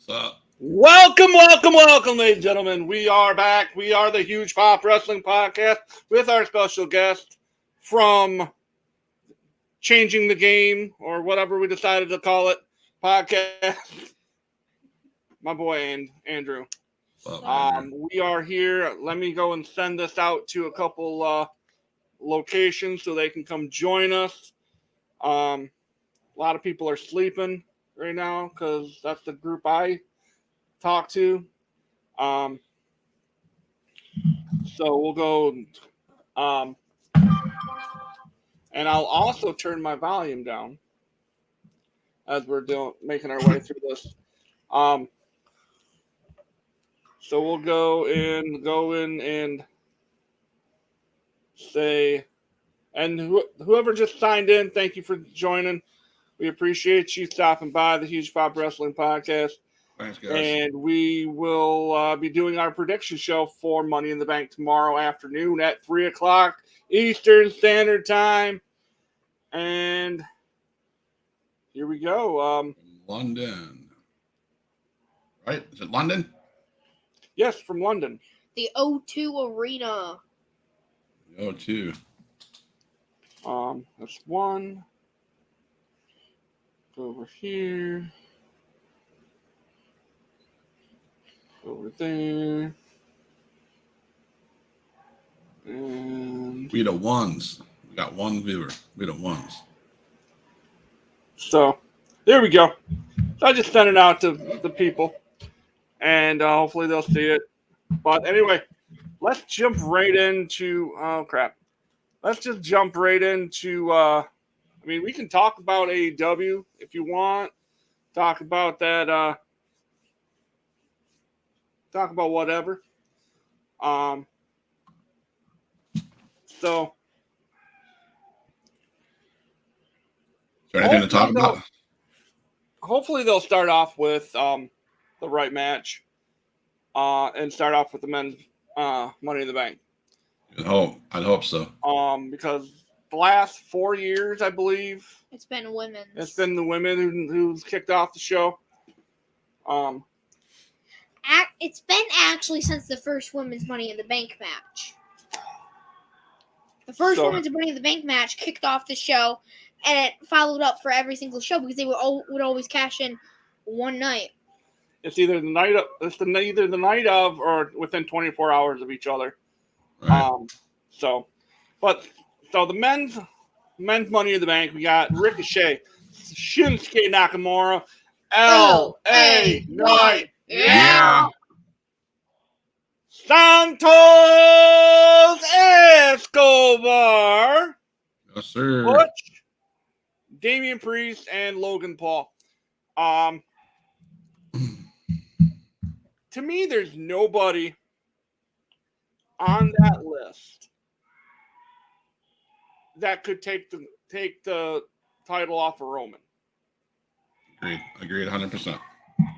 So, Welcome, ladies and gentlemen. We are back. We are the Huge Pop Wrestling Podcast with our special guest from Changing the Game, or whatever we decided to call it, podcast. My boy, Andrew. We are here. Let me go and send this out to a couple locations so they can come join us. A lot of people are sleeping right now because that's the group I talk to. So we'll go, and I'll also turn my volume down as we're making our way through this. So we'll go in and say, and whoever just signed in, thank you for joining. We appreciate you stopping by the Huge Pop Wrestling Podcast. thanks, guys. And we will be doing our prediction show for Money in the Bank tomorrow afternoon at 3 o'clock Eastern Standard Time. And here we go. London. Right? Is it London? Yes, from London. The O2 Arena. O2. That's one. Go over here. Over there. And We the ones. We got one viewer. We the ones. so there we go. So I just sent it out to the people, and hopefully they'll see it. But anyway, let's jump right into Let's just jump right into. I mean, we can talk about AEW if you want. Talk about that. Talk about whatever. So. Is there anything to talk about? Hopefully they'll start off with the right match and start off with the men's Money in the Bank. I'd hope so. Because the last 4 years, I believe, It's been women's. it's been the women who's kicked off the show. It's been actually since the first women's Money in the Bank match. The first women's Money in the Bank match kicked off the show, and it followed up for every single show because they would always cash in one night. It's either the night of or within 24 hours of each other. Right. So the men's Money in the Bank, we got Ricochet, Shinsuke Nakamura, L.A. Knight, Yeah. Santos Escobar, Yes, sir. Butch, Damian Priest, and Logan Paul. To me, there's nobody on that list that could take the title off of Roman. Agreed 100%.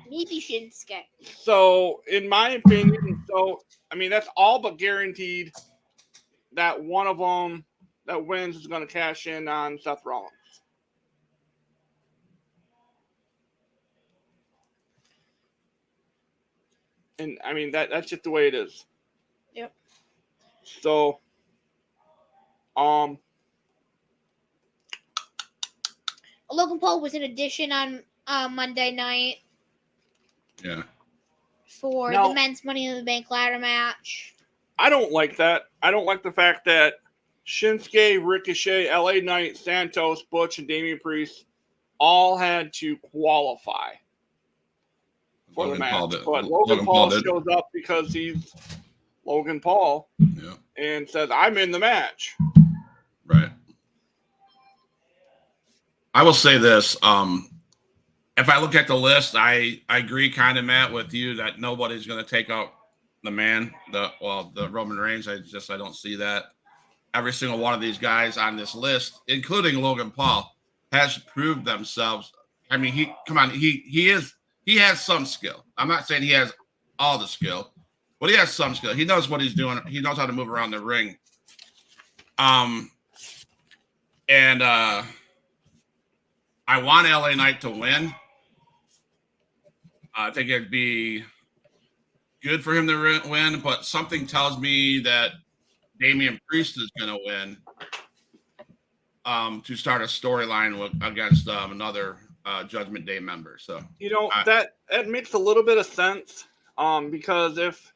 Maybe Shinsuke. So, in my opinion, that's all but guaranteed that one of them that wins is going to cash in on Seth Rollins. And I mean that's just the way it is. Yep. So, Logan Paul was an addition on Monday night Yeah. for the men's Money in the Bank ladder match. I don't like that. I don't like the fact that Shinsuke, Ricochet, LA Knight, Santos, Butch, and Damian Priest all had to qualify for the match. But Logan Paul shows up because he's Logan Paul and says, I'm in the match. Right. I will say this. If I look at the list, I agree kind of, Matt, with you that nobody's going to take out the man, the Roman Reigns. I don't see that. Every single one of these guys on this list, including Logan Paul, has proved themselves. I mean, he has some skill. I'm not saying he has all the skill, but he has some skill. He knows what he's doing. He knows how to move around the ring. And I want LA Knight to win. I think it'd be good for him to win, but something tells me that Damian Priest is going to win to start a storyline against another Judgment Day member. So that makes a little bit of sense. Because this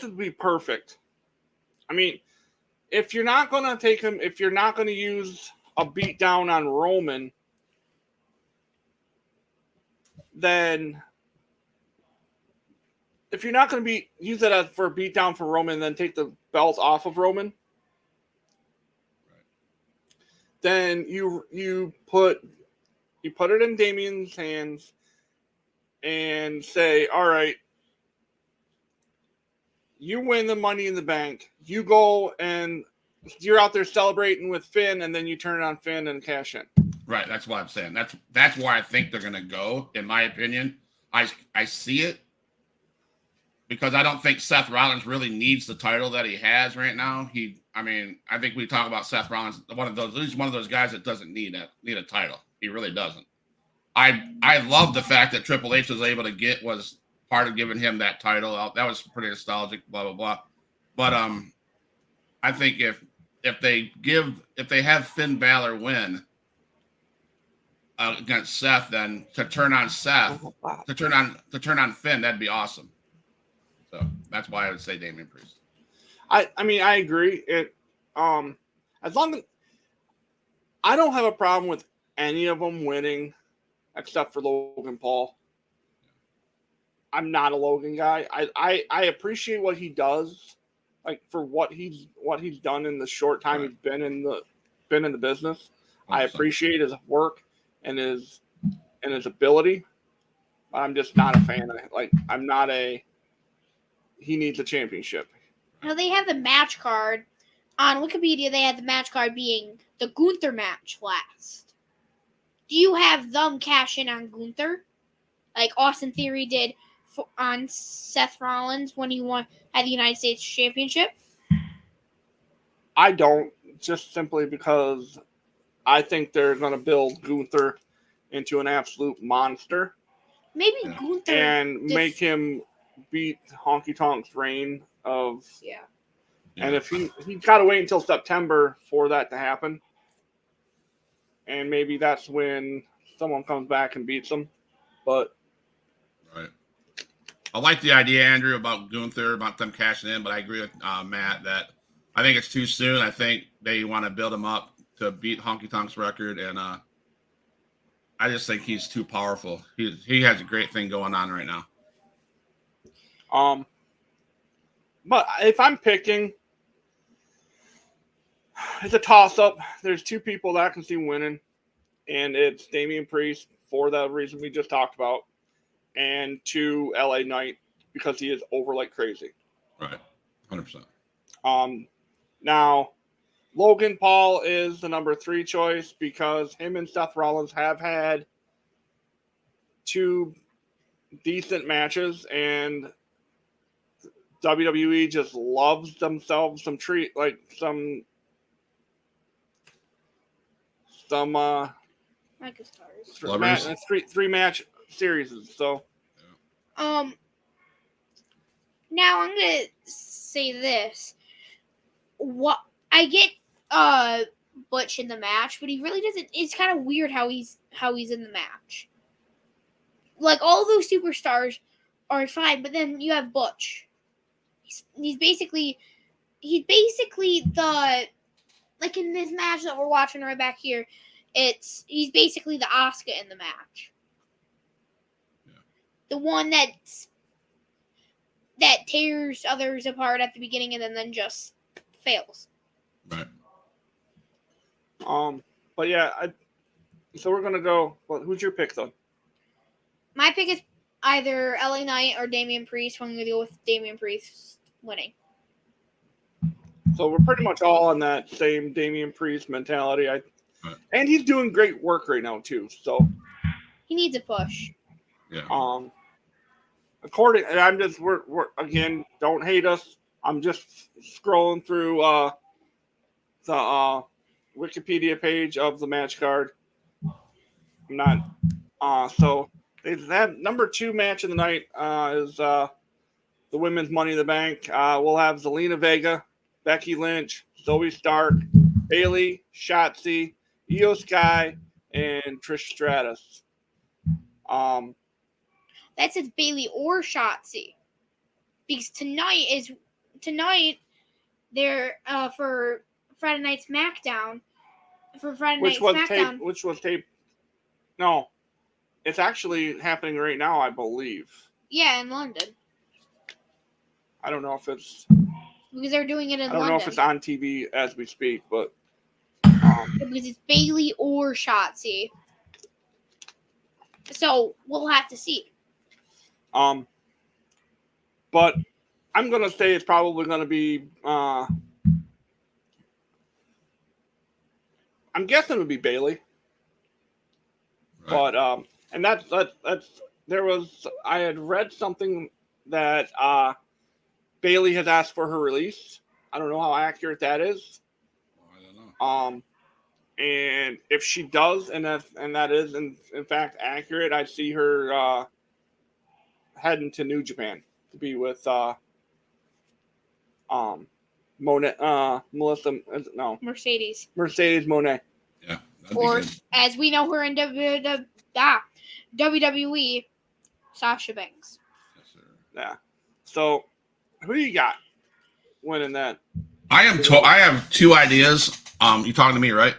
would be perfect. I mean, if you're not going to take him, if you're not going to use a beatdown on Roman, then if you're not going to use it for a beatdown for Roman, then take the belt off of Roman, then you put it in Damian's hands and say, all right, you win the Money in the Bank. You go and you're out there celebrating with Finn, and then you turn it on Finn and cash in. Right, that's what I'm saying. That's where I think they're going to go, in my opinion. I see it because I don't think Seth Rollins really needs the title that he has right now. I think we talk about Seth Rollins, he's one of those guys that doesn't need a title. He really doesn't. I love the fact that Triple H was part of giving him that title. That was pretty nostalgic, blah blah blah. But I think if they have Finn Balor win against Seth, then to turn on Finn, that'd be awesome. So that's why I would say Damian Priest. I agree. As long as I don't have a problem with any of them winning, except for Logan Paul. I'm not a Logan guy. I appreciate what he does, like for what he's done in the short time he's been in the business. 100%. I appreciate his work and his ability. I'm just not a fan of it. Like he needs a championship. Now they have the match card on Wikipedia. They had the match card being the Gunther match last. Do you have them cash in on Gunther, like Austin Theory did on Seth Rollins when he had the United States Championship? I don't, just simply because I think they're going to build Gunther into an absolute monster. Maybe Gunther and make him beat Honky Tonk's reign of And if he's got to wait until September for that to happen, and maybe that's when someone comes back and beats him. But right. I like the idea, Andrew, about Gunther, about them cashing in, but I agree with Matt that I think it's too soon. I think they want to build him up to beat Honky Tonk's record, and I just think he's too powerful. He has a great thing going on right now. But if I'm picking, it's a toss-up. There's two people that I can see winning, and it's Damian Priest for the reason we just talked about, and to LA Knight because he is over like crazy. Right, 100%. Now, Logan Paul is the number 3 choice because him and Seth Rollins have had 2 decent matches, and WWE just loves themselves some three match series. So now I'm gonna say this. What I get Butch in the match, but he really doesn't. It's kind of weird how he's in the match. Like all those superstars are fine, but then you have Butch. He's basically the, like in this match that we're watching right back here, he's basically the Asuka in the match. Yeah. The one that tears others apart at the beginning and then just fails. Right. But yeah, so we're gonna go. Well, who's your pick though? My pick is either LA Knight or Damian Priest. I'm gonna go with Damian Priest winning. So we're pretty much all on that same Damian Priest mentality. And he's doing great work right now too. So he needs a push. Yeah. We're again, don't hate us. I'm just scrolling through the Wikipedia page of the match card. I'm So that number 2 match of the night is the women's Money in the Bank. We'll have Zelina Vega, Becky Lynch, Zoe Stark, Bayley, Shotzi, Io Sky, and Trish Stratus. That says Bayley or Shotzi, because tonight they're for Friday Night SmackDown. For Friday Night SmackDown, which was taped. No, it's actually happening right now, I believe. Yeah, in London. I don't know if it's because they're doing it in London. I don't know if it's on TV as we speak, but because it's Bayley or Shotzi. So we'll have to see. But I'm gonna say it's probably gonna be. I'm guessing it would be Bayley. Right. But and that's there was I had read something that Bayley has asked for her release. I don't know how accurate that is. I don't know. And if she does, and that is in fact accurate, I see her heading to New Japan to be with Mercedes Moné. Yeah. Or as we know her in WWE, Sasha Banks. Yes, sir. Yeah. So who do you got winning that? I have 2 ideas. You talking to me, right?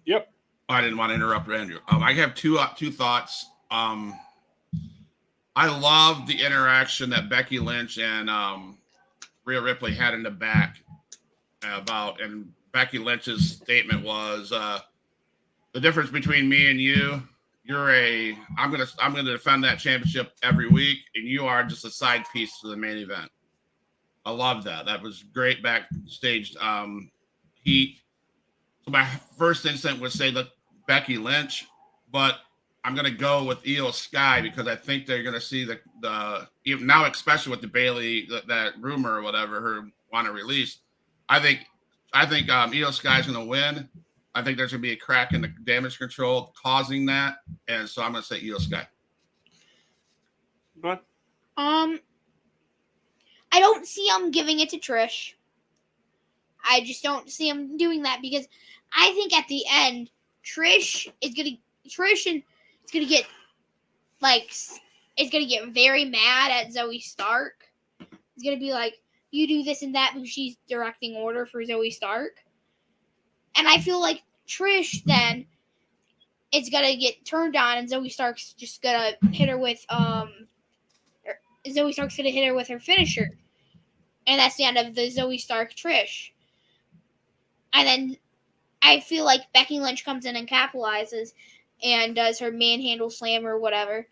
Yep. I didn't want to interrupt Andrew. I have two thoughts. I love the interaction that Becky Lynch and Rhea Ripley had in the back and Becky Lynch's statement was the difference between me and you. I'm gonna defend that championship every week, and you are just a side piece to the main event. I love that. That was great backstage heat. So my first instinct would say that Becky Lynch, but I'm going to go with Io Sky because I think they're going to see the now, especially with the Bayley, that rumor or whatever, her want to release. I think Io Sky is going to win. I think there's going to be a crack in the damage control causing that. And so I'm going to say Io Sky. What? I don't see them giving it to Trish. I just don't see them doing that because I think at the end, Trish is gonna get very mad at Zoe Stark. It's gonna be like, you do this and that because she's directing order for Zoe Stark. And I feel like Trish then is gonna get turned on and Zoe Stark's just gonna hit her with Zoe Stark's gonna hit her with her finisher. And that's the end of the Zoe Stark Trish. And then I feel like Becky Lynch comes in and capitalizes and does her manhandle slam or whatever,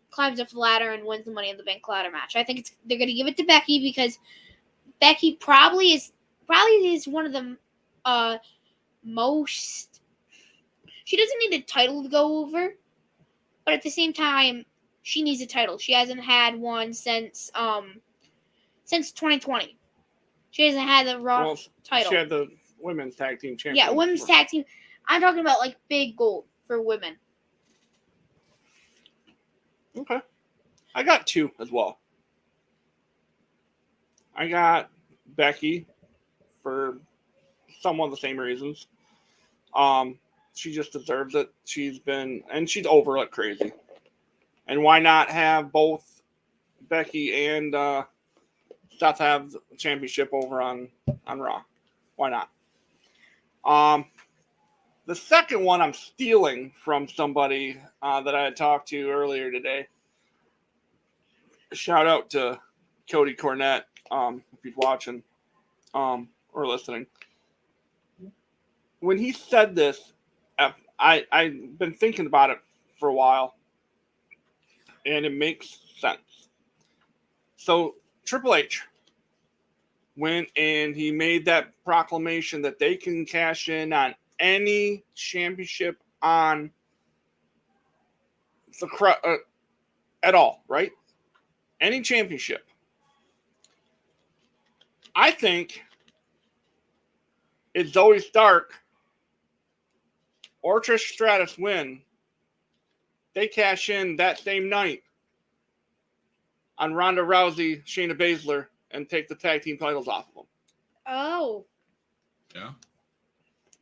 climbs up the ladder and wins the Money in the Bank ladder match. I think they're going to give it to Becky because Becky probably is one of the most. She doesn't need a title to go over, but at the same time, she needs a title. She hasn't had one since 2020. She hasn't had the Raw title. She had the Women's Tag Team Championship. Yeah, Women's Tag Team. I'm talking about like big gold for women. Okay. I got 2 as well. I got Becky for somewhat the same reasons. She just deserves it. She's over like crazy. And why not have both Becky and Seth have the championship over on Raw? Why not? The second one I'm stealing from somebody that I had talked to earlier today. Shout out to Cody Cornett, if he's watching or listening. When he said this, I've been thinking about it for a while, and it makes sense. So Triple H went and he made that proclamation that they can cash in on any championship on the at all, right? Any championship. I think it's Zoe Stark or Trish Stratus win they cash in that same night on Ronda Rousey, Shayna Baszler, and take the tag team titles off of them. Oh. Yeah.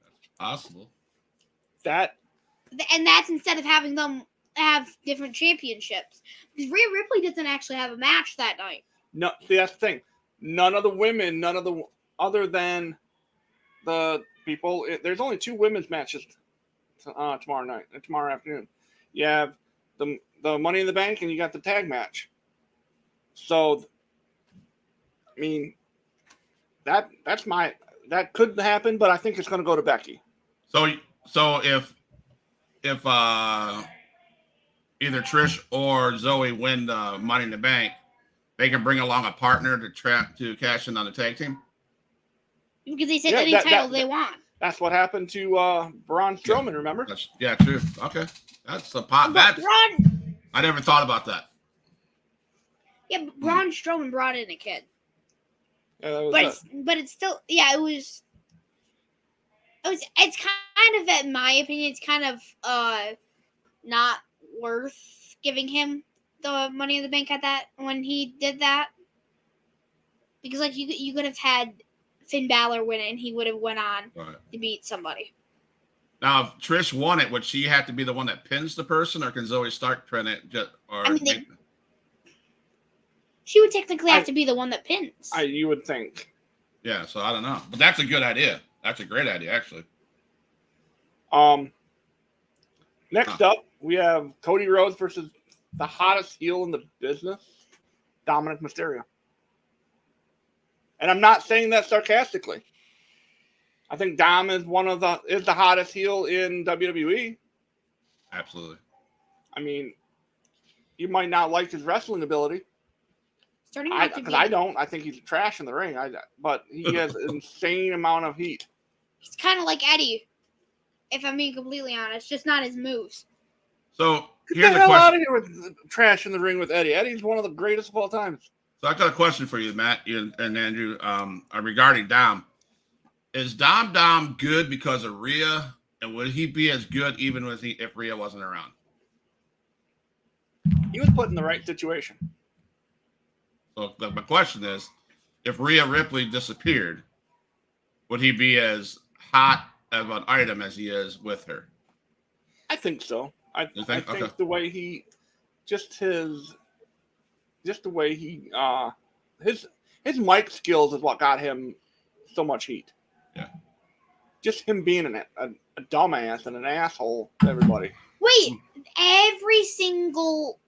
That's possible. And that's instead of having them have different championships. Because Rhea Ripley doesn't actually have a match that night. No, see, that's the thing. None of the women, other than the people, there's only 2 women's matches tomorrow afternoon. You have the Money in the Bank and you got the tag match. So, I mean, that could happen, but I think it's going to go to Becky. So if either Trish or Zoe win the Money in the Bank, they can bring along a partner to cash in on the tag team. Because they said any title they want. That's what happened to Braun Strowman. Remember? True. Okay, that's a pot. I never thought about that. Yeah, but Braun Strowman brought in a kid. But it's still, yeah, it's kind of, in my opinion, it's kind of not worth giving him the Money in the Bank at that when he did that, because like you could have had Finn Balor win it and he would have went on to beat somebody. Now, if Trish won it, would she have to be the one that pins the person, or can Zoe Stark pin it? She would technically have to be the one that pins. You would think. Yeah, so I don't know, but that's a good idea. That's a great idea, actually. Next up, we have Cody Rhodes versus the hottest heel in the business, Dominic Mysterio. And I'm not saying that sarcastically. I think Dom is the hottest heel in WWE. Absolutely. I mean, you might not like his wrestling ability. Because I don't. I think he's trash in the ring. But he has an insane amount of heat. He's kind of like Eddie, if I'm being completely honest. Just not his moves. So here's the hell out of here with trash in the ring with Eddie. Eddie's one of the greatest of all time. So I got a question for you, Matt and Andrew, regarding Dom. Is Dom good because of Rhea, and would he be as good even if Rhea wasn't around? He was put in the right situation. So my question is, if Rhea Ripley disappeared, would he be as hot of an item as he is with her? I think so. I think the way his mic skills is what got him so much heat. Yeah. Just him being a dumbass and an asshole to everybody. Wait, every single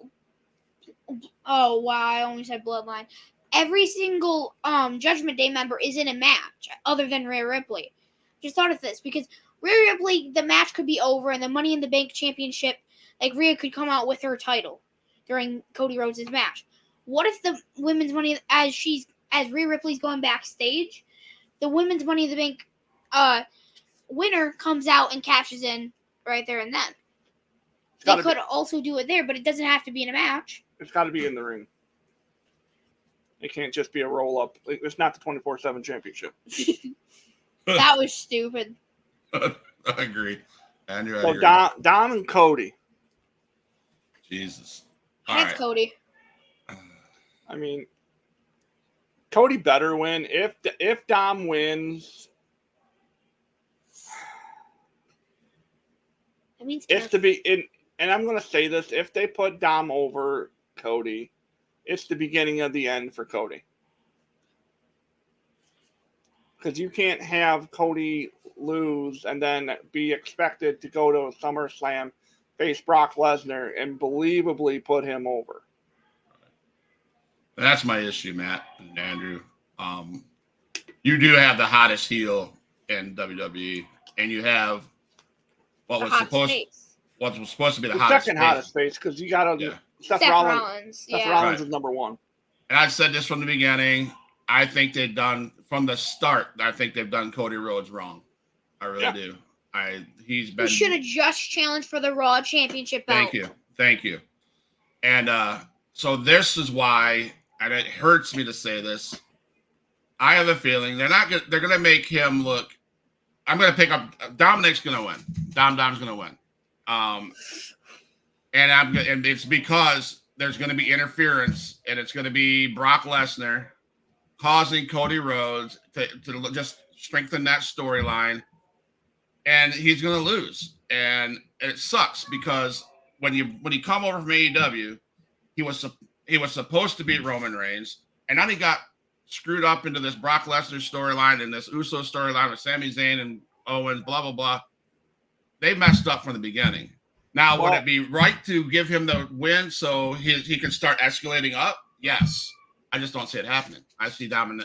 oh wow, I almost said Bloodline. Every single Judgment Day member is in a match other than Rhea Ripley. Just thought of this because Rhea Ripley, the match could be over and the Money in the Bank championship, like Rhea could come out with her title during Cody Rhodes' match. What if the women's Money, as Rhea Ripley's going backstage, the women's Money in the Bank winner comes out and cashes in right there and then? They could also do it there, but it doesn't have to be in a match. It's got to be in the ring. It can't just be a roll-up. It's not the 24/7 championship. That was stupid. I agree. Andrew, so Dom and Cody. Jesus. That's Cody. I mean, Cody better win. If Dom wins, that means it's to be in. And I'm going to say this: if they put Dom over Cody, it's the beginning of the end for Cody. Because you can't have Cody lose and then be expected to go to SummerSlam, face Brock Lesnar, and believably put him over. That's my issue, Matt and Andrew. You do have the hottest heel in WWE, and you have what was supposed to be the hottest second hottest face, because you got Seth Rollins. Seth Rollins is number one. And I've said this from the beginning. I think they've done from the start. I think they've done Cody Rhodes wrong. I really do. He should have just challenged for the Raw Championship belt. Thank you. And so this is why, and it hurts me to say this, I have a feeling they're going to make him look. I'm going to pick up Dominic's going to win. Dom's going to win. and it's because there's going to be interference, and it's going to be Brock Lesnar causing Cody Rhodes to just strengthen that storyline, and he's going to lose. And it sucks because when he come over from AEW, he was supposed to beat Roman Reigns, and then he got screwed up into this Brock Lesnar storyline and this Uso storyline with Sami Zayn and Owens, blah blah blah. They messed up from the beginning. Now, would it be right to give him the win so he can start escalating up? Yes. I just don't see it happening. I see Dom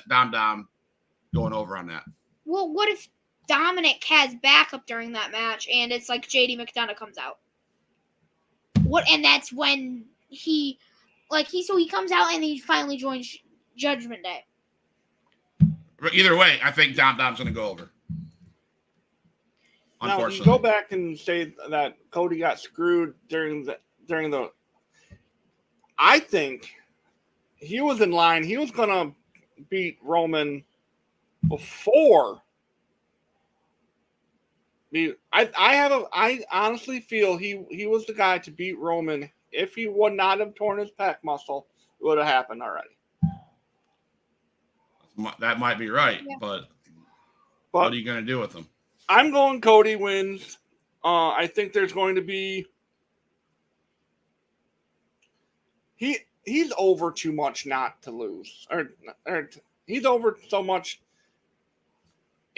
going over on that. Well, what if Dominic has backup during that match and it's like JD McDonough comes out? And that's when he comes out and he finally joins Judgment Day. Either way, I think Dom's going to go over. Now, you go back and say that Cody got screwed during the. I think he was in line. He was going to beat Roman before. I honestly feel he was the guy to beat Roman. If he would not have torn his pec muscle, it would have happened already. That might be right, but what are you going to do with him? I'm going Cody wins. I think there's going to be he's over too much not to lose, or he's over so much,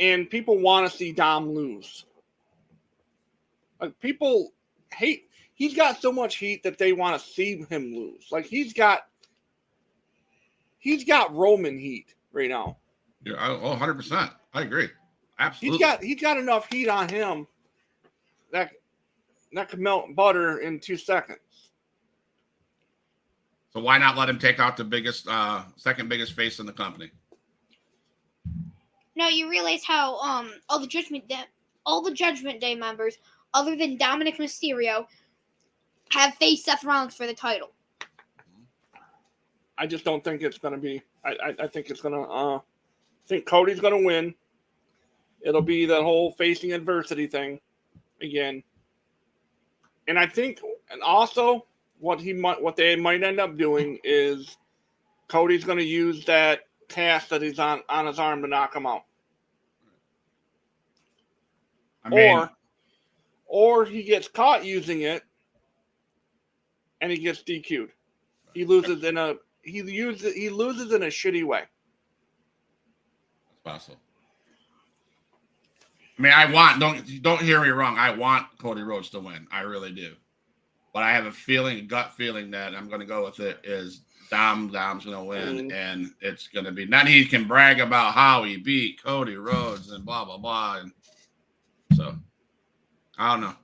and people want to see Dom lose. Like people hate. He's got so much heat that they want to see him lose. Like he's got Roman heat right now. Yeah, 100%. I agree. Absolutely. He's got enough heat on him that could melt butter in 2 seconds. So why not let him take out the biggest, second biggest face in the company? No, you realize how all the Judgment Day members, other than Dominic Mysterio, have faced Seth Rollins for the title. I just don't think it's going to be. I think it's going to. I think Cody's going to win. It'll be the whole facing adversity thing again. And I think, and also what they might end up doing is Cody's going to use that cast that he's on his arm to knock him out. Or he gets caught using it and he gets DQ'd. He loses in a shitty way. That's possible. I mean, don't hear me wrong. I want Cody Rhodes to win. I really do. But I have a gut feeling that I'm going to go with it is Dom's going to win, and it's going to be. Then he can brag about how he beat Cody Rhodes and blah blah blah. And so I don't know.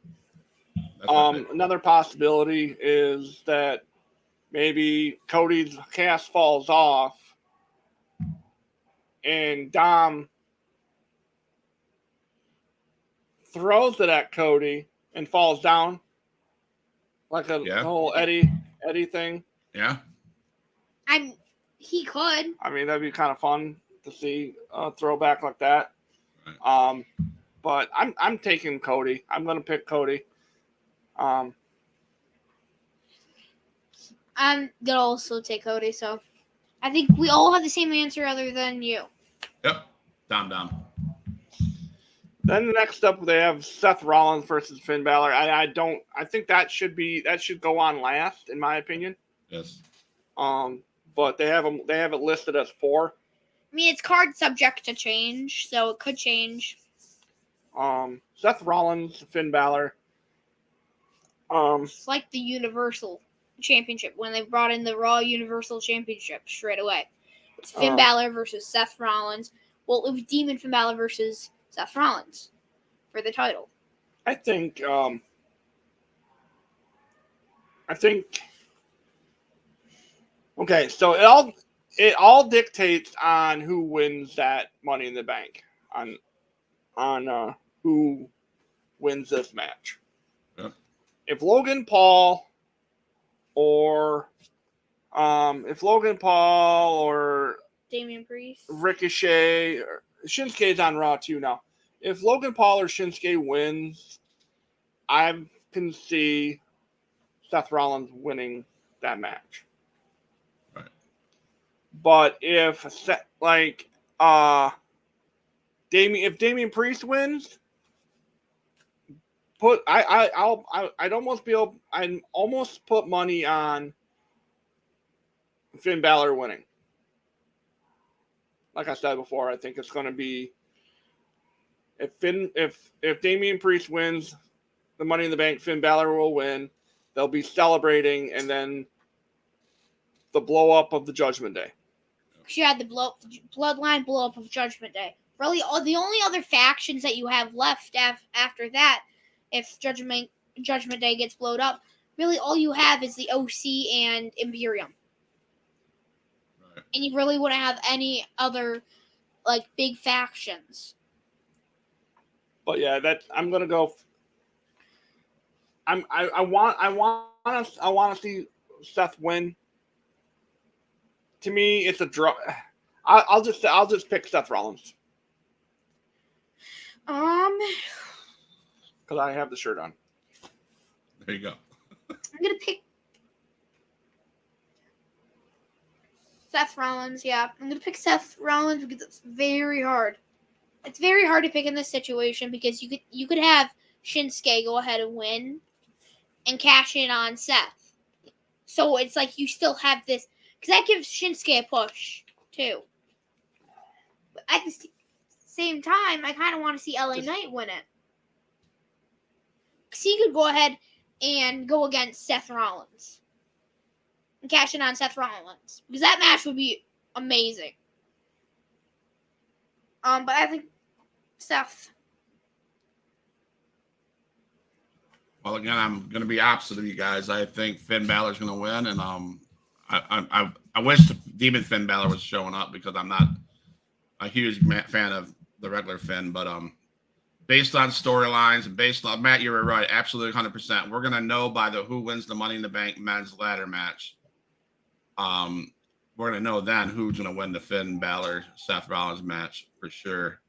Another possibility is that maybe Cody's cast falls off, and Dom throws it at Cody and falls down like a whole Eddie thing. Yeah. He could. I mean, that'd be kind of fun to see a throwback like that. Right. But I'm taking Cody. I'm going to pick Cody. I'm going to also take Cody, so I think we all have the same answer other than you. Yep. Dom. Then next up, they have Seth Rollins versus Finn Balor. I think that should go on last, in my opinion. Yes. But they have it listed as 4. I mean, it's card subject to change, so it could change. Seth Rollins, Finn Balor. It's like the Universal Championship when they brought in the Raw Universal Championship straight away. It's Finn Balor versus Seth Rollins. Well, it was Demon Finn Balor versus Seth Rollins for the title. I think. Okay, so it all dictates on who wins that Money in the Bank, on who wins this match. Yep. If Logan Paul or Damian Priest, Ricochet, or Shinsuke's on Raw too now. If Logan Paul or Shinsuke wins, I can see Seth Rollins winning that match. Right. But if Damian Priest wins, I'd almost put money on Finn Balor winning. Like I said before, I think it's going to be if Damian Priest wins the Money in the Bank, Finn Balor will win. They'll be celebrating, and then the blow up of the Judgment Day. You had the bloodline blow up of Judgment Day. Really, the only other factions that you have left after that, if Judgment Day gets blown up, really all you have is the OC and Imperium. Right. And you really wouldn't have any other big factions. But yeah, I'm gonna go. I want to see Seth win. To me, it's a draw. I'll just pick Seth Rollins. Because I have the shirt on. There you go. I'm gonna pick Seth Rollins. Yeah, I'm gonna pick Seth Rollins because it's very hard. It's very hard to pick in this situation because you could have Shinsuke go ahead and win and cash in on Seth. So it's like you still have this because that gives Shinsuke a push too. But at the same time, I kind of want to see LA Knight win it because he could go ahead and go against Seth Rollins and cash in on Seth Rollins because that match would be amazing. But I think Seth. Well, again, I'm going to be opposite of you guys. I think Finn Balor's going to win, and I wish Demon Finn Balor was showing up because I'm not a huge fan of the regular Finn, but based on storylines and based on Matt, you were right, absolutely 100%. We're going to know by who wins the Money in the Bank men's ladder match. We're going to know then who's going to win the Finn Balor Seth Rollins match for sure.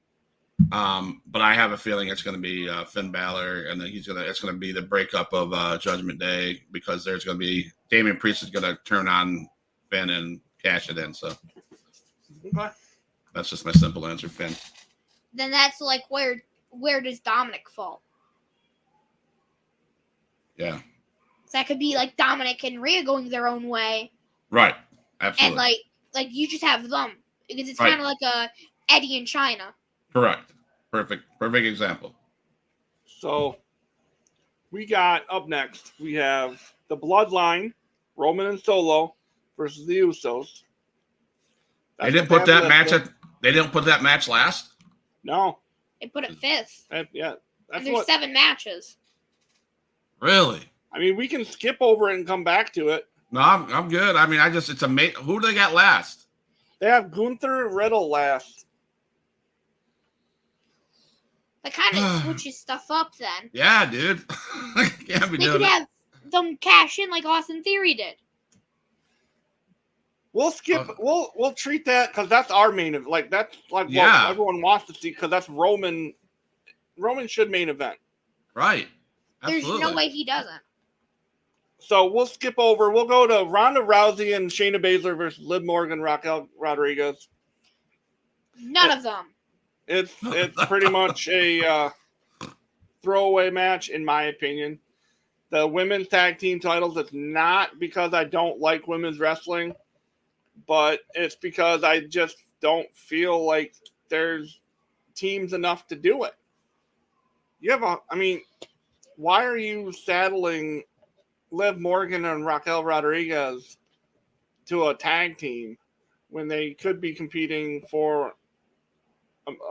But I have a feeling it's going to be Finn Balor, and then it's going to be the breakup of Judgment Day because there's going to be Damian Priest is going to turn on Finn and cash it in. So okay. That's just my simple answer, Finn. Then that's where does Dominic fall? Yeah. So that could be Dominic and Rhea going their own way. Right. Absolutely. And you just have them because it's kind of like a Eddie and China. Correct. Perfect example. So we got up next. We have the Bloodline, Roman and Solo versus the Usos. They didn't put that match. They didn't put that match last. No. They put it fifth. Yeah. And there's 7 matches. Really? I mean, we can skip over it and come back to it. No, I'm good. I mean, it's amazing. Who do they got last? They have Gunther Riddle last. That kind of switches stuff up then. Yeah, dude. Can't be they could have them cash in like Austin Theory did. We'll skip. We'll treat that because that's our main event. That's what everyone wants to see because that's Roman. Roman should main event. Right. Absolutely. There's no way he doesn't. So we'll skip over. We'll go to Ronda Rousey and Shayna Baszler versus Liv Morgan, Raquel Rodriguez. None of them. It's pretty much a throwaway match, in my opinion. The women's tag team titles, it's not because I don't like women's wrestling, but it's because I just don't feel like there's teams enough to do it. Why are you saddling Liv Morgan and Raquel Rodriguez to a tag team when they could be competing for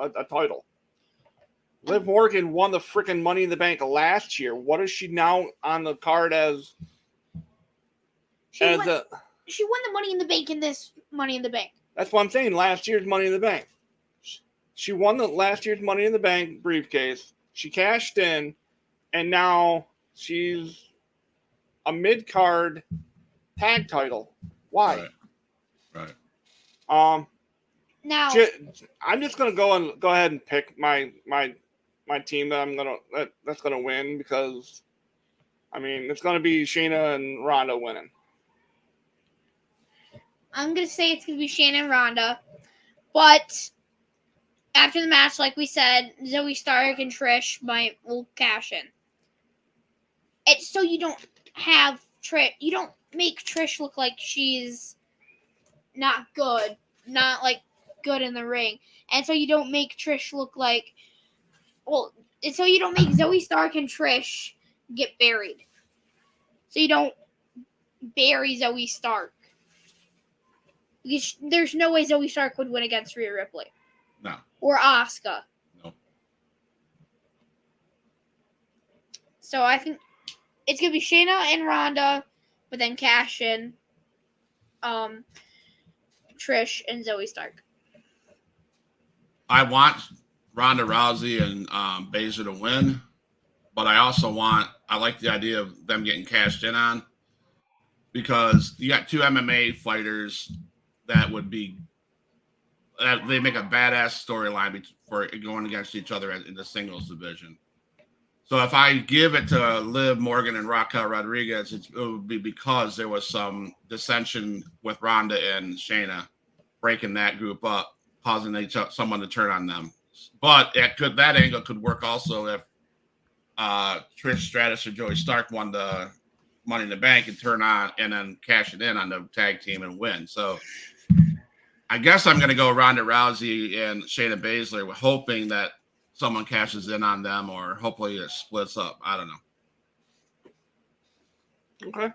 a title? Liv Morgan won the freaking Money in the Bank last year. What is she now on the card as? She won the Money in the Bank in this Money in the Bank. That's what I'm saying. Last year's Money in the Bank. She won the last year's Money in the Bank briefcase. She cashed in, and now she's a mid-card tag title. Why? Right. Now I'm just gonna go ahead and pick my team that that's gonna win because I mean, it's going to be Shayna and Ronda winning. I'm going to say it's going to be Shayna and Ronda. But after the match, like we said, Zoe Stark and Trish will cash in. It's so you don't have you don't make Trish look like she's not good, not like good in the ring. And so you don't make Trish look like, and so you don't make Zoe Stark and Trish get buried. So you don't bury Zoe Stark. Because there's no way Zoe Stark would win against Rhea Ripley. No. Or Asuka. No. So I think it's going to be Shayna and Ronda, but then cash in Trish and Zoe Stark. I want Ronda Rousey and Baszler to win, but I like the idea of them getting cashed in on, because you got two MMA fighters that would be they make a badass storyline for going against each other in the singles division. So if I give it to Liv Morgan and Raquel Rodriguez, it would be because there was some dissension with Ronda and Shayna, breaking that group up, causing someone to turn on them. But that angle could work also if Trish Stratus or Joey Stark won the Money in the Bank and turn on and then cash it in on the tag team and win. So I guess I'm going to go Ronda Rousey and Shayna Baszler, hoping that someone cashes in on them, or hopefully it splits up. I don't know. Okay.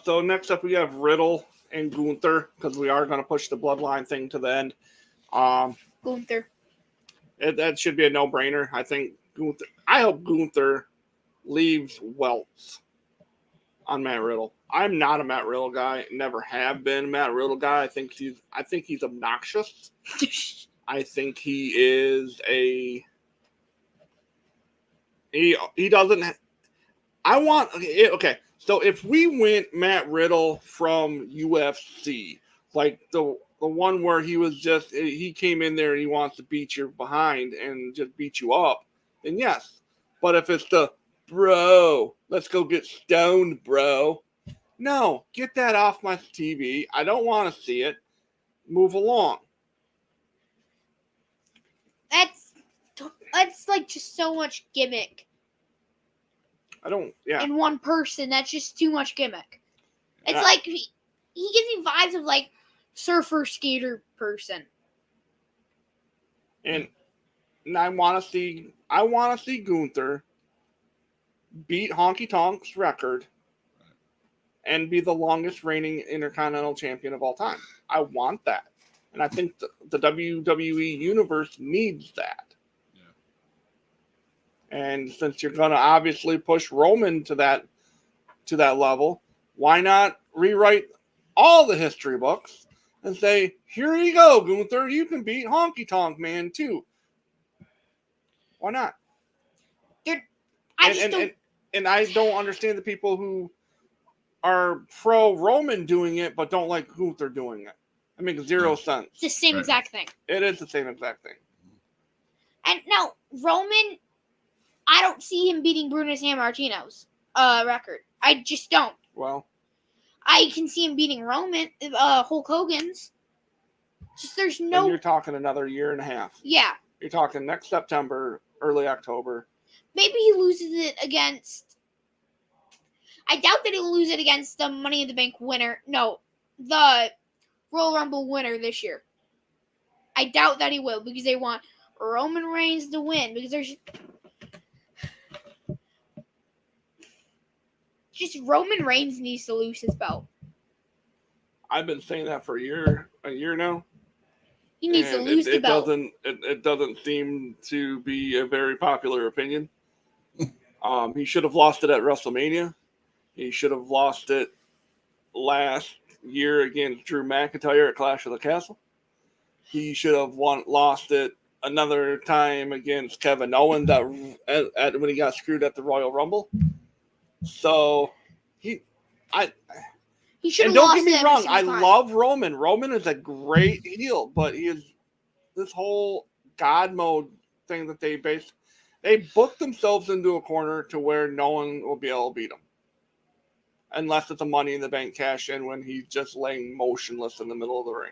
So next up we have Riddle and Gunther, because we are going to push the bloodline thing to the end. Gunther. That should be a no-brainer. I hope Gunther leaves welts on Matt Riddle. I'm not a Matt Riddle guy. Never have been a Matt Riddle guy. I think he's obnoxious. I think he is he doesn't. Okay. So if we went Matt Riddle from UFC, like the one where he came in there and he wants to beat your behind and just beat you up, then yes. But if it's bro, let's go get stoned, bro. No, get that off my TV. I don't want to see it. Move along. That's like just so much gimmick. In one person, that's just too much gimmick. It's like he gives me vibes of like surfer skater person. And I want to see Gunther beat Honky Tonk's record and be the longest reigning Intercontinental Champion of all time. I want that. And I think the WWE Universe needs that. Yeah. And since you're going to obviously push Roman to that level, why not rewrite all the history books and say, here you go, Gunther, you can beat Honky Tonk Man too. Why not? And I don't understand the people who are pro Roman doing it but don't like Gunther doing it. It makes zero sense. It's the same exact thing. It is the same exact thing. And no, Roman, I don't see him beating Bruno Sammartino's record. I just don't. Well, I can see him beating Hulk Hogan's. Just there's no. And you're talking another year and a half. Yeah. You're talking next September, early October. Maybe he loses it against. I doubt that he'll lose it against the Money in the Bank winner. No, the Royal Rumble winner this year. I doubt that he will, because they want Roman Reigns to win, because there's just Roman Reigns needs to lose his belt. I've been saying that for a year now. He needs to lose the belt. It doesn't seem to be a very popular opinion. He should have lost it at WrestleMania. He should have lost it last year against Drew McIntyre at Clash of the Castle. He should have lost it another time against Kevin Owens when he got screwed at the Royal Rumble. So he should have. And don't get me wrong, I love Roman. Roman is a great heel, but he is this whole God mode thing that they base. They booked themselves into a corner to where no one will be able to beat them. Unless it's a Money in the Bank cash in when he's just laying motionless in the middle of the ring.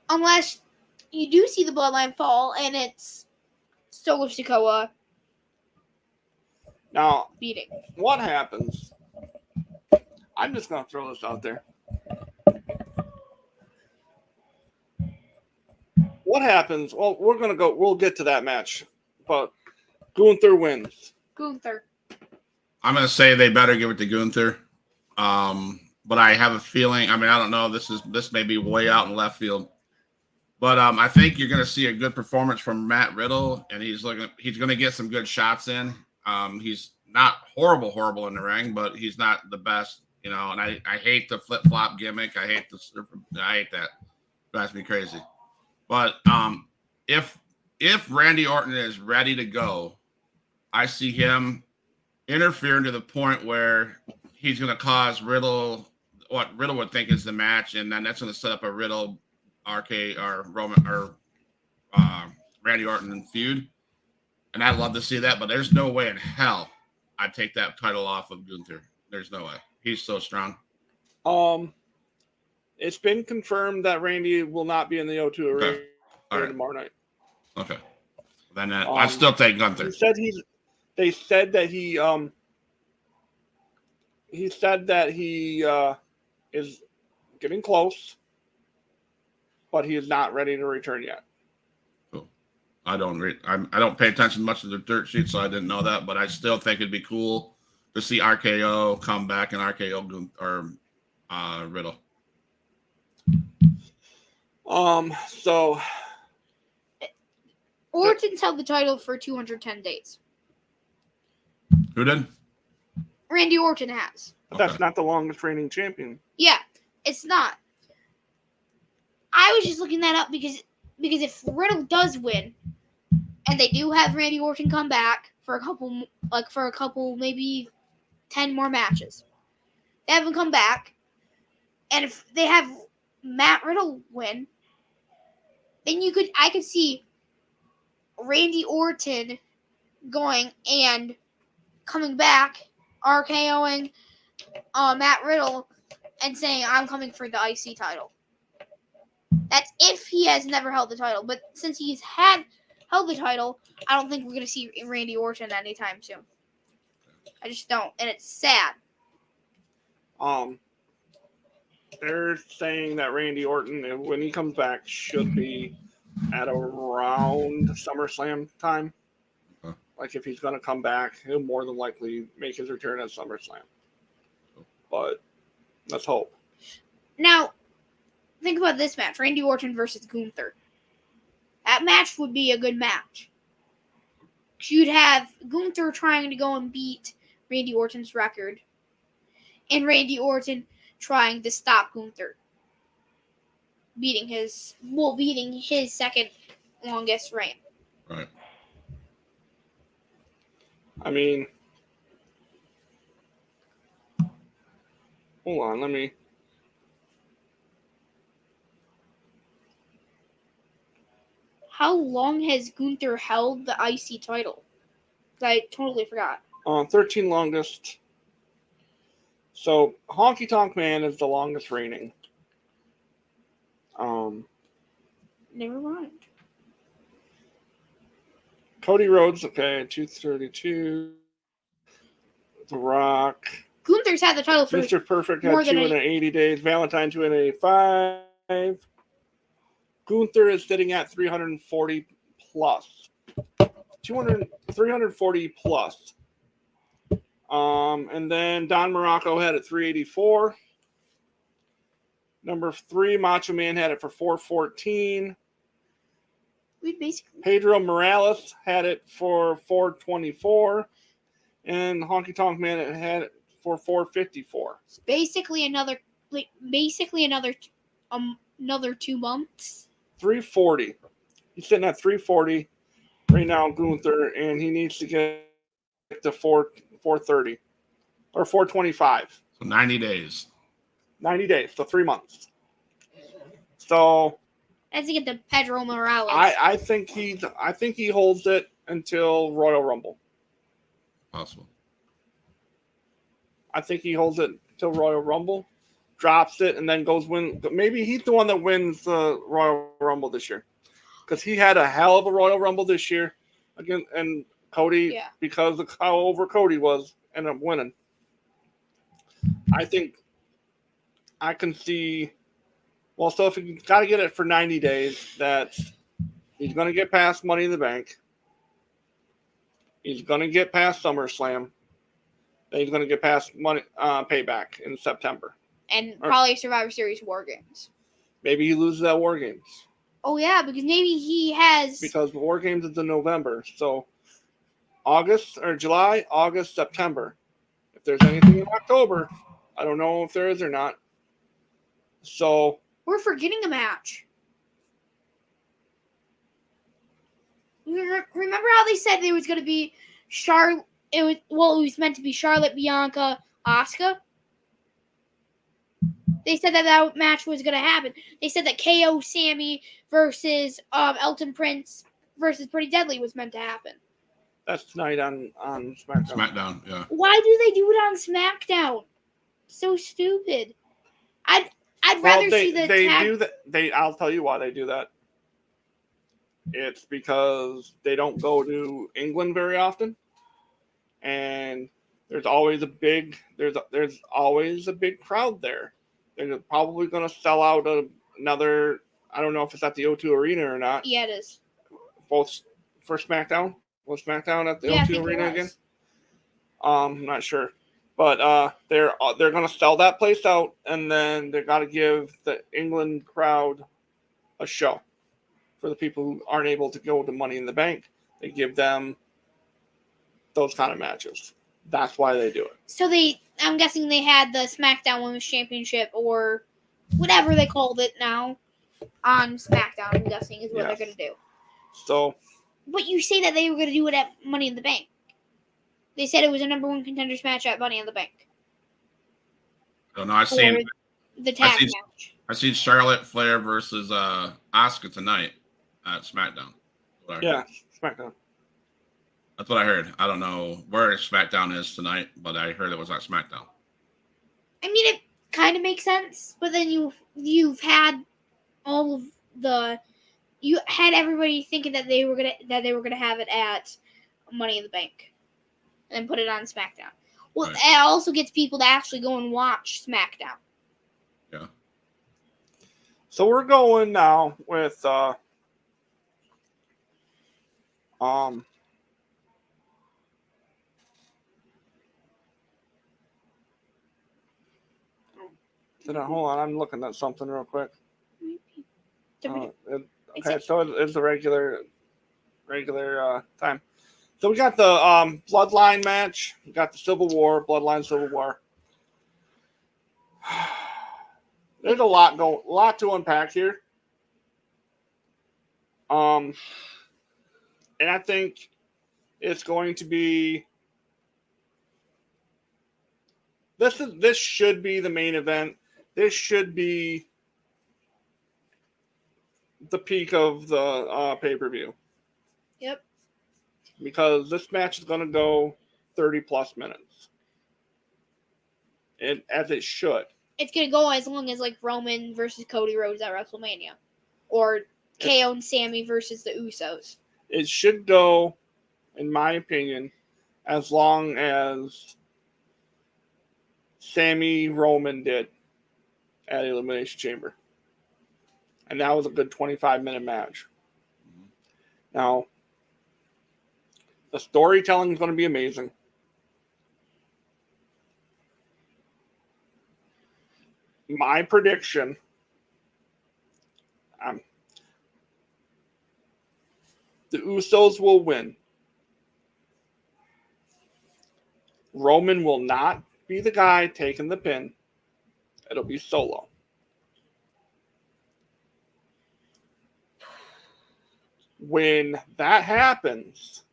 Unless you do see the bloodline fall and it's Solo Sikoa Now, beating. what happens? I'm just going to throw this out there. What happens? Well, we'll get to that match. But Gunther wins. Gunther. I'm going to say they better give it to Gunther. But I have a feeling, I don't know, this may be way out in left field. But I think you're going to see a good performance from Matt Riddle, and he's going to get some good shots in. He's not horrible in the ring, but he's not the best, and I hate the flip-flop gimmick. I hate that. Drives me crazy. But if Randy Orton is ready to go, I see him interfering to the point where he's going to cause Riddle what Riddle would think is the match, and then that's going to set up a Riddle RK or Roman or Randy Orton feud. And I'd love to see that, but there's no way in hell I'd take that title off of Gunther. There's no way. He's so strong. It's been confirmed that Randy will not be in the O2 Arena tomorrow night. Okay. Then I'd still take Gunther. They said that he is getting close, but he is not ready to return yet. Cool. I don't pay attention much to the dirt sheet, so I didn't know that, but I still think it'd be cool to see RKO come back and RKO or Riddle. So Orton's held the title for 210 days. Who did? Randy Orton has. But that's not the longest reigning champion. Yeah, it's not. I was just looking that up because if Riddle does win, and they do have Randy Orton come back for a couple, maybe 10 more matches, they have him come back, and if they have Matt Riddle win, then I could see Randy Orton going and coming back, RKOing Matt Riddle, and saying, I'm coming for the IC title. That's if he has never held the title. But since he's held the title, I don't think we're going to see Randy Orton anytime soon. I just don't. And it's sad. They're saying that Randy Orton, when he comes back, should be at around SummerSlam time. Huh. Like, if he's going to come back, he'll more than likely make his return at SummerSlam. But let's hope. Now, think about this match. Randy Orton versus Gunther. That match would be a good match. You'd have Gunther trying to go and beat Randy Orton's record. And Randy Orton trying to stop Gunther. Beating his second longest reign. Right. I mean, hold on, let me. How long has Gunther held the IC title? I totally forgot. 13 longest. So Honky Tonk Man is the longest reigning. Never mind. Cody Rhodes, okay, 232. The Rock. Gunther's had the title for Mr. Perfect more had than 280 days. Valentine 285. Gunther is sitting at 340 plus. 340 plus. And then Don Morocco had it 384. Number 3, Macho Man had it for 414. Pedro Morales had it for 424. And Honky Tonk Man had it for 454. It's basically another 2 months. 340. He's sitting at 340 right now, Gunther, and he needs to get to 430 or 425. So 90 days. 90 days, so 3 months. So As to get to Pedro Morales. I think he holds it. until Royal Rumble. Possible. I think he holds it till Royal Rumble, drops it, and then goes win. Maybe he's the one that wins the Royal Rumble this year, because he had a hell of a Royal Rumble this year again, and Cody, because of how over Cody was, ended up winning. I think I can see. Well, so if he's got to get it for 90 days, that he's going to get past Money in the Bank. He's going to get past SummerSlam. Then he's going to get past money Payback in September. And probably Survivor Series War Games. Maybe he loses at War Games. Oh, yeah, because maybe he has... Because War Games is in November. So August or July, August, September. If there's anything in October, I don't know if there is or not. So... We're forgetting a match. Remember how they said there was going to be it was meant to be Charlotte, Bianca, Asuka? They said that match was going to happen. They said that KO Sammy versus Elton Prince versus Pretty Deadly was meant to happen. That's tonight on SmackDown. SmackDown, yeah. Why do they do it on SmackDown? So stupid. I'd rather see the tag. I'll tell you why they do that. It's because they don't go to England very often, and there's always a big crowd there. They're probably going to sell out another. I don't know if it's at the O2 Arena or not. Yeah, it is. Both for SmackDown. Was SmackDown at the O2 Arena again? I'm not sure, but they're going to sell that place out, and then they got to give the England crowd a show. For the people who aren't able to go to Money in the Bank, they give them those kind of matches. That's why they do it. So I'm guessing they had the SmackDown Women's Championship or whatever they called it now on SmackDown, I'm guessing is what they're going to do. So. But you say that they were going to do it at Money in the Bank. They said it was a number one contenders match at Money in the Bank. Oh, no, I've seen the tag match. I seen Charlotte Flair versus Asuka tonight at SmackDown. Yeah, SmackDown. That's what I heard. I don't know where SmackDown is tonight, but I heard it was at SmackDown. I mean, it kind of makes sense, but then you've had all of you had everybody thinking that they were gonna have it at Money in the Bank, and put it on SmackDown. Well, right. It also gets people to actually go and watch SmackDown. Yeah. So we're going now with hold on, I'm looking at something real quick. Okay, so it's the regular time. So we got the Bloodline match. We got the Bloodline Civil War. There's a lot to unpack here. And I think it's going to be this should be the main event. This should be the peak of the pay-per-view. Yep. Because this match is going to go 30 plus minutes. As it should. It's going to go as long as like Roman versus Cody Rhodes at WrestleMania. Or KO and Sammy versus the Usos. It should go, in my opinion, as long as Sammy Roman did at Elimination Chamber. And that was a good 25-minute match. Now, the storytelling is going to be amazing. My prediction, the Usos will win. Roman will not be the guy taking the pin. It'll be Solo. When that happens,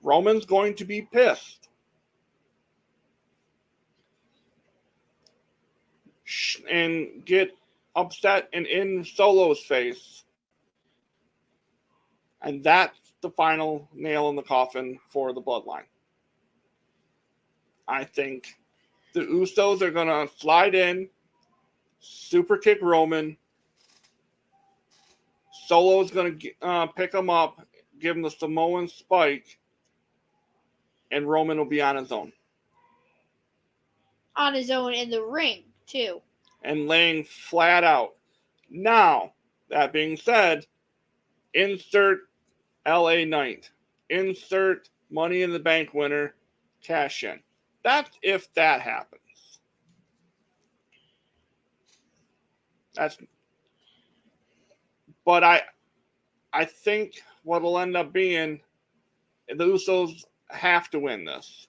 Roman's going to be pissed. And get upset and in Solo's face. And that's the final nail in the coffin for the bloodline. I think the Usos are going to slide in, super kick Roman. Solo's going to pick him up, give him the Samoan spike, and Roman will be on his own. On his own in the ring, too. And laying flat out. Now, that being said, insert LA Knight. Insert Money in the Bank winner, cash in. That's if that happens. But I think what'll end up being, the Usos have to win this.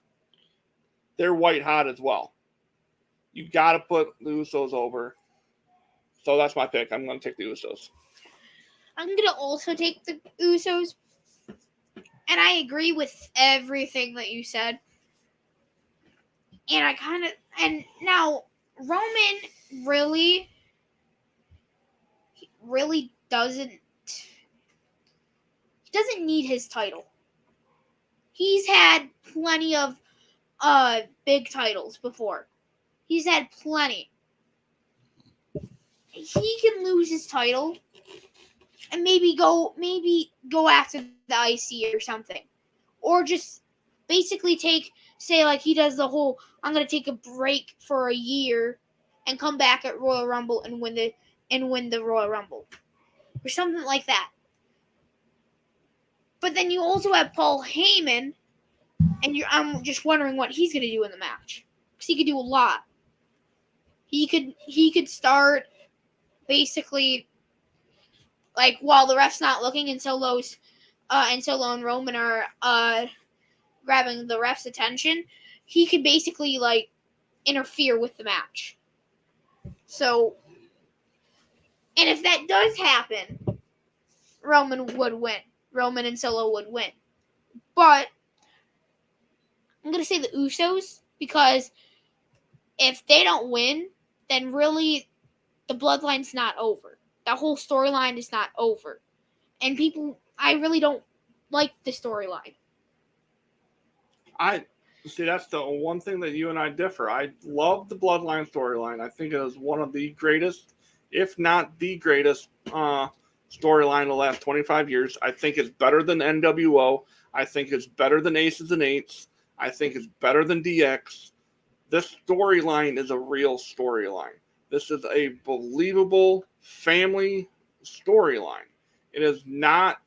They're white hot as well. You got to put the Usos over. So that's my pick. I'm going to take the Usos. I'm going to also take the Usos. And I agree with everything that you said. And now Roman really doesn't need his title. He's had plenty of big titles before. He's had plenty. He can lose his title and maybe go after the IC or something. Or just basically say like he does the whole, I'm going to take a break for a year and come back at Royal Rumble and win the Royal Rumble. Or something like that. But then you also have Paul Heyman, and I'm just wondering what he's going to do in the match. Because he could do a lot. He could start basically like while the ref's not looking and Solo and Roman are grabbing the ref's attention, he could basically like interfere with the match. So, and if that does happen, Roman would win. Roman and Solo would win. But I'm going to say the Usos because if they don't win, then really the bloodline's not over. That whole storyline is not over. And I really don't like the storyline. I see, that's the one thing that you and I differ. I love the bloodline storyline. I think it is one of the greatest, if not the greatest, storyline in the last 25 years. I think it's better than NWO. I think it's better than Aces and Eights. I think it's better than DX. This storyline is a real storyline. This is a believable family storyline. It is not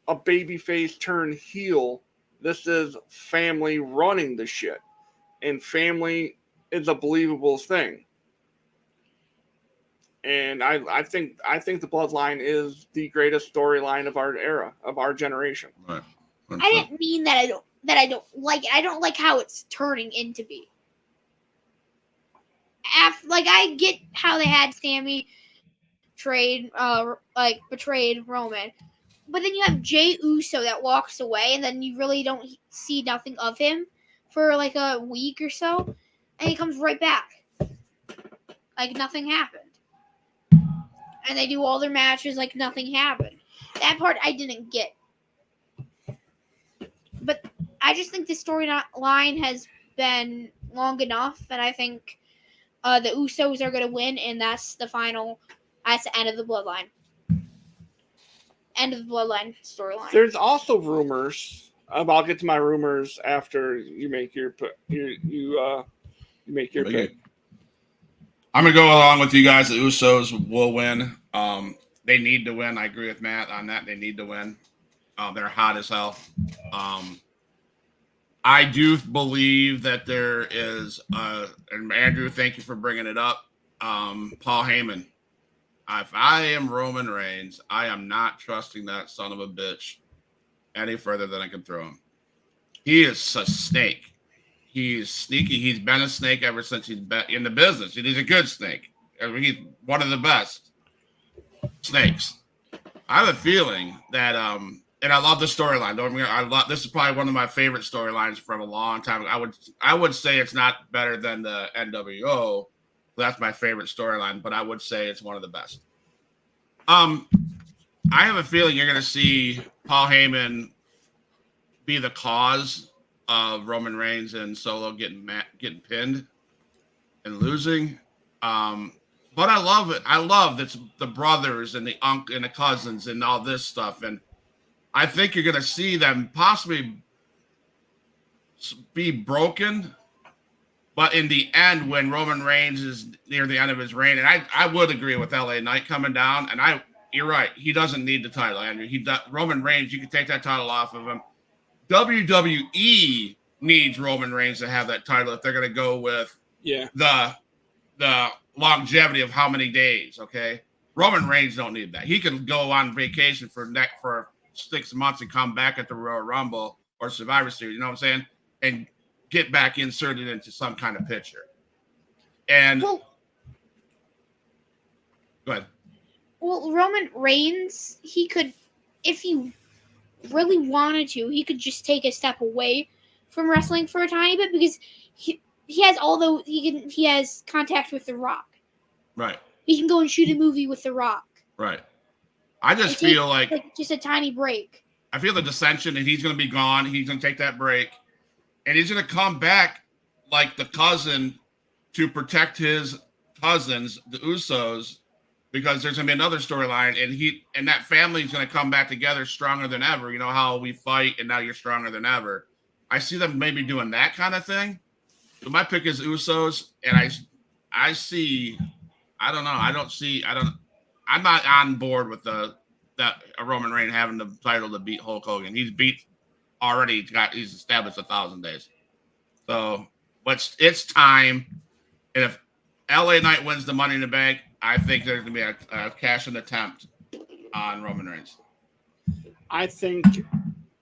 a babyface turn heel. This is family running the shit. And family is a believable thing. And I think the bloodline is the greatest storyline of our era, of our generation. Right. I didn't mean that I don't like it. I don't like how it's turning into be. I get how they had Sammy betrayed Roman, but then you have Jey Uso that walks away, and then you really don't see nothing of him for like a week or so, and he comes right back, like nothing happened, and they do all their matches like nothing happened. That part I didn't get, but I just think the storyline has been long enough, and I think the Usos are going to win, and that's the final. That's the end of the bloodline. End of the bloodline storyline. There's also rumors. I'll get to my rumors after you make your pick. I'm gonna go along with you guys. The Usos will win. They need to win. I agree with Matt on that. They need to win. They're hot as hell. I do believe that there is, and Andrew, thank you for bringing it up. Paul Heyman. If I am Roman Reigns, I am not trusting that son of a bitch any further than I can throw him. He is a snake. He's sneaky. He's been a snake ever since he's been in the business. He's a good snake. I mean, he's one of the best snakes. I have a feeling that, and I love the storyline. This is probably one of my favorite storylines from a long time. I would say it's not better than the NWO. That's my favorite storyline, but I would say it's one of the best. I have a feeling you're going to see Paul Heyman be the cause of Roman Reigns and Solo getting pinned and losing. But I love it. I love that the brothers and the uncle and the cousins and all this stuff. And I think you're going to see them possibly be broken. But in the end, when Roman Reigns is near the end of his reign, and I would agree with LA Knight coming down, and you're right, he doesn't need the title, Andrew. Roman Reigns, you can take that title off of him. WWE needs Roman Reigns to have that title if they're going to go with the longevity of how many days. Okay, Roman Reigns don't need that. He can go on vacation for 6 months and come back at the Royal Rumble or Survivor Series. You know what I'm saying? And get back inserted into some kind of picture. And go ahead. Well, Roman Reigns, he could, if he really wanted to, he could just take a step away from wrestling for a tiny bit because he has he has contact with The Rock. Right. He can go and shoot a movie with The Rock. Right. I just feel like just a tiny break. I feel the dissension, and he's going to be gone. He's going to take that break. And he's going to come back like the cousin to protect his cousins, the Usos, because there's going to be another storyline, and that family is going to come back together stronger than ever. You know how we fight, and now you're stronger than ever. I see them maybe doing that kind of thing. So my pick is Usos, and I see. I don't know. I'm not on board with that Roman Reigns having the title to beat Hulk Hogan. He's beat. Already he's established 1,000 days. So, but it's time. And if LA Knight wins the Money in the Bank, I think there's going to be a cash-in attempt on Roman Reigns. I think,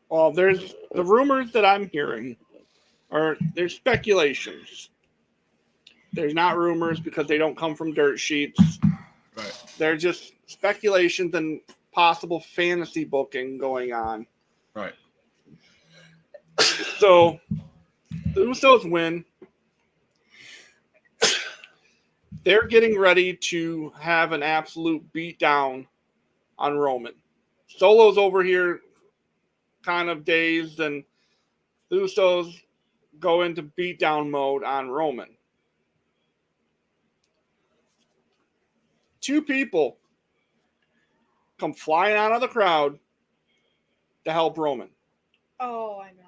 well, there's the rumors that I'm hearing there's speculations. There's not rumors because they don't come from dirt sheets. Right. They're just speculations and possible fantasy booking going on. Right. So, the Usos win. They're getting ready to have an absolute beatdown on Roman. Solo's over here kind of dazed, and the Usos go into beatdown mode on Roman. Two people come flying out of the crowd to help Roman. Oh, I know.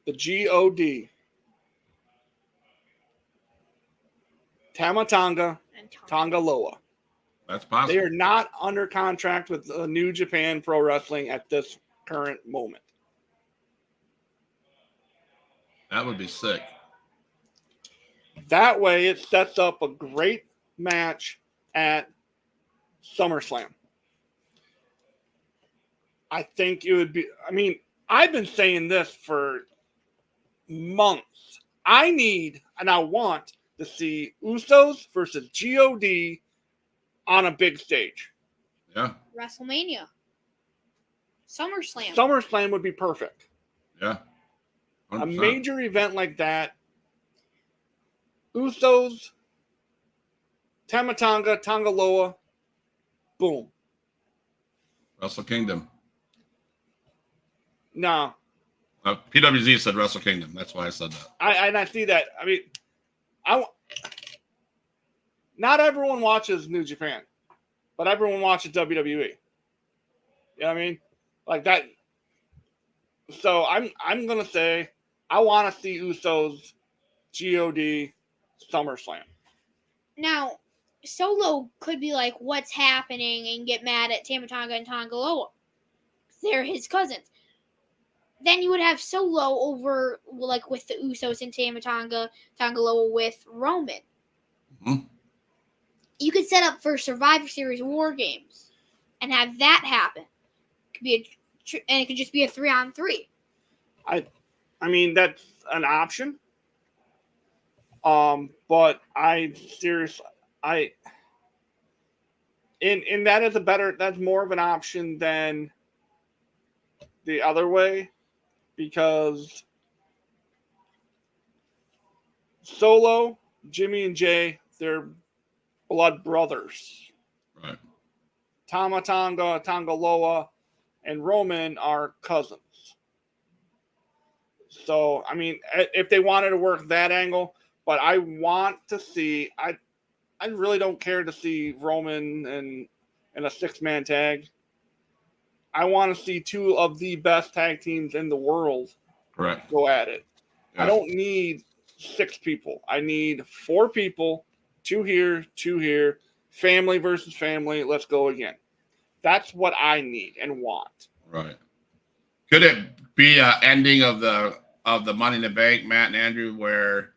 The GOD. Tama Tonga, Tonga Loa. That's possible. They are not under contract with New Japan Pro Wrestling at this current moment. That would be sick. That way, it sets up a great match at SummerSlam. I think it would be, I've been saying this for months. I want to see Usos versus GOD on a big stage. Yeah. WrestleMania. SummerSlam. SummerSlam would be perfect. Yeah. 100%. A major event like that. Usos, Tama Tonga, Tonga Loa, boom. Wrestle Kingdom. No. PWZ said Wrestle Kingdom. That's why I said that. I see that. Not everyone watches New Japan, but everyone watches WWE. You know what I mean? Like that. So I'm gonna say I want to see Usos, GOD, SummerSlam. Now, Solo could be like, "What's happening?" and get mad at Tama Tonga and Tonga Loa. They're his cousins. Then you would have Solo over, like, with the Usos and Tama Tonga, Tonga Loa with Roman. Mm-hmm. You could set up for Survivor Series War Games and have that happen. It could just be a 3-on-3. I mean, that's an option. But that's more of an option than the other way, because Solo, Jimmy and Jay, they're blood brothers. Right. Tama Tonga, Tonga Loa, and Roman are cousins. So, I mean, if they wanted to work that angle, but I want to see, I really don't care to see Roman in a 6-man tag. I want to see 2 of the best tag teams in the world go at it. Yeah. I don't need 6 people. I need 4 people, 2 here, 2 here, family versus family. Let's go again. That's what I need and want. Right. Could it be an ending of the Money in the Bank, Matt and Andrew, where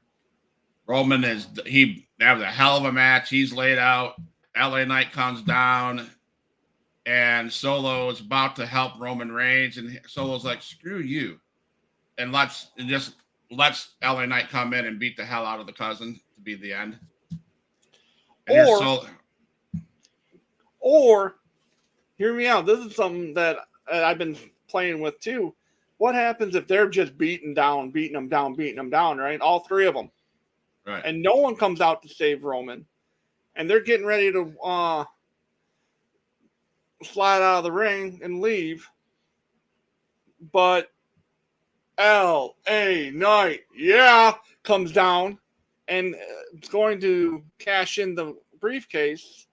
Roman that was a hell of a match. He's laid out. LA Knight comes down, and Solo is about to help Roman Reigns, and Solo's like, "Screw you," and just lets LA Knight come in and beat the hell out of the cousin to be the end. Or hear me out. This is something that I've been playing with too. What happens if they're just beating them down, right? All 3 of them. Right. And no one comes out to save Roman. And they're getting ready to slide out of the ring and leave. But LA Knight, comes down and it's going to cash in the briefcase.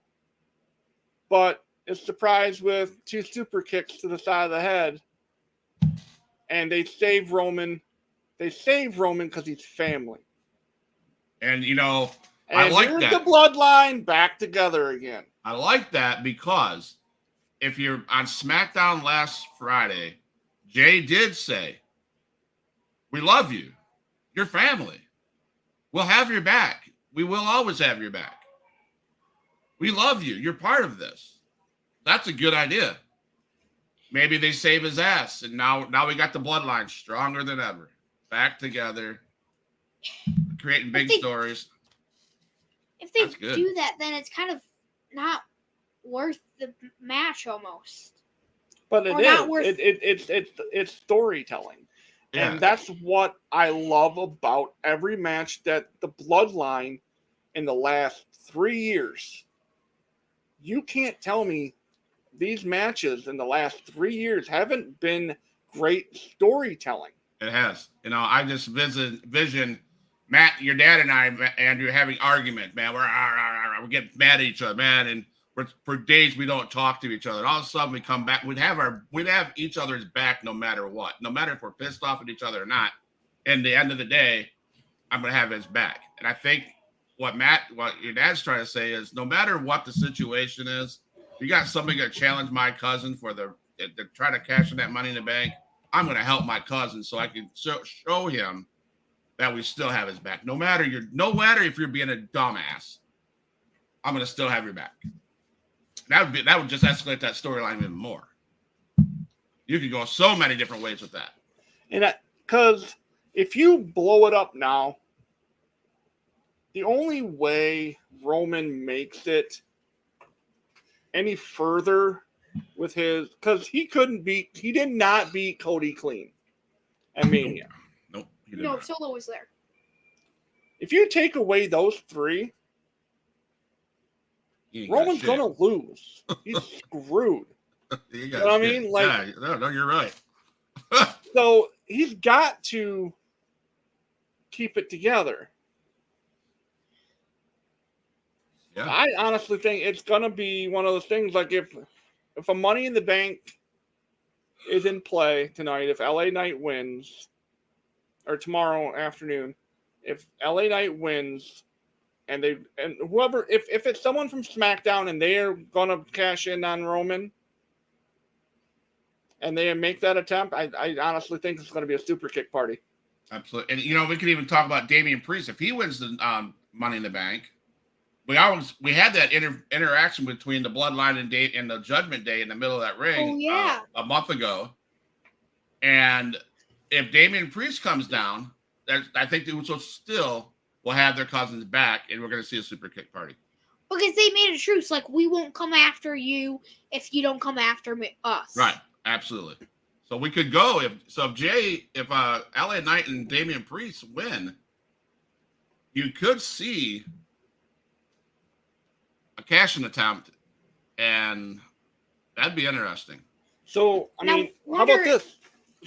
But is surprised with 2 super kicks to the side of the head. And they save Roman. They save Roman because he's family. And, I like that. The bloodline back together again. I like that because if you're on SmackDown last Friday, Jay did say, "We love you. You're family. We'll have your back. We will always have your back. We love you. You're part of this." That's a good idea. Maybe they save his ass, and now we got the bloodline stronger than ever, back together, creating big stories. If they do that, then it's kind of not worth the match almost. But it's storytelling, and that's what I love about every match that the bloodline in the last 3 years. You can't tell me these matches in the last 3 years haven't been great storytelling. It has. I just vision Matt, your dad and I, Andrew, having arguments, man. We're getting mad at each other, man, and for days we don't talk to each other. And all of a sudden we come back, we'd have each other's back no matter what, no matter if we're pissed off at each other or not. And the end of the day, I'm gonna have his back. And I think what your dad's trying to say is, no matter what the situation is, you got somebody going to challenge my cousin to try to cash in that Money in the Bank. I'm going to help my cousin so I can show him that we still have his back. No matter if you're being a dumbass, I'm going to still have your back. That would just escalate that storyline even more. You could go so many different ways with that. And because if you blow it up now, the only way Roman makes it any further with because he did not beat Cody clean at Mania. Nope. No, Solo was there. If you take away those 3, Roman's gonna lose. He's screwed. You know what I mean? No, you're right. So he's got to keep it together. Yeah. I honestly think it's going to be one of those things like if a Money in the Bank is in play tonight, if LA Knight wins, or tomorrow afternoon, if LA Knight wins, and whoever, if it's someone from SmackDown and they are going to cash in on Roman, and they make that attempt, I honestly think it's going to be a super kick party. Absolutely. And, we could even talk about Damian Priest. If he wins the Money in the Bank, we had that interaction between the Bloodline and the Judgment Day in the middle of that ring a month ago. And if Damian Priest comes down, I think they still will have their cousins back, and we're going to see a super kick party. Because they made a truce, like, we won't come after you if you don't come after us. Right, absolutely. So we could go if LA Knight and Damian Priest win, you could see cash-in attempt, and that'd be interesting. So I Now, mean, how wonder- about this?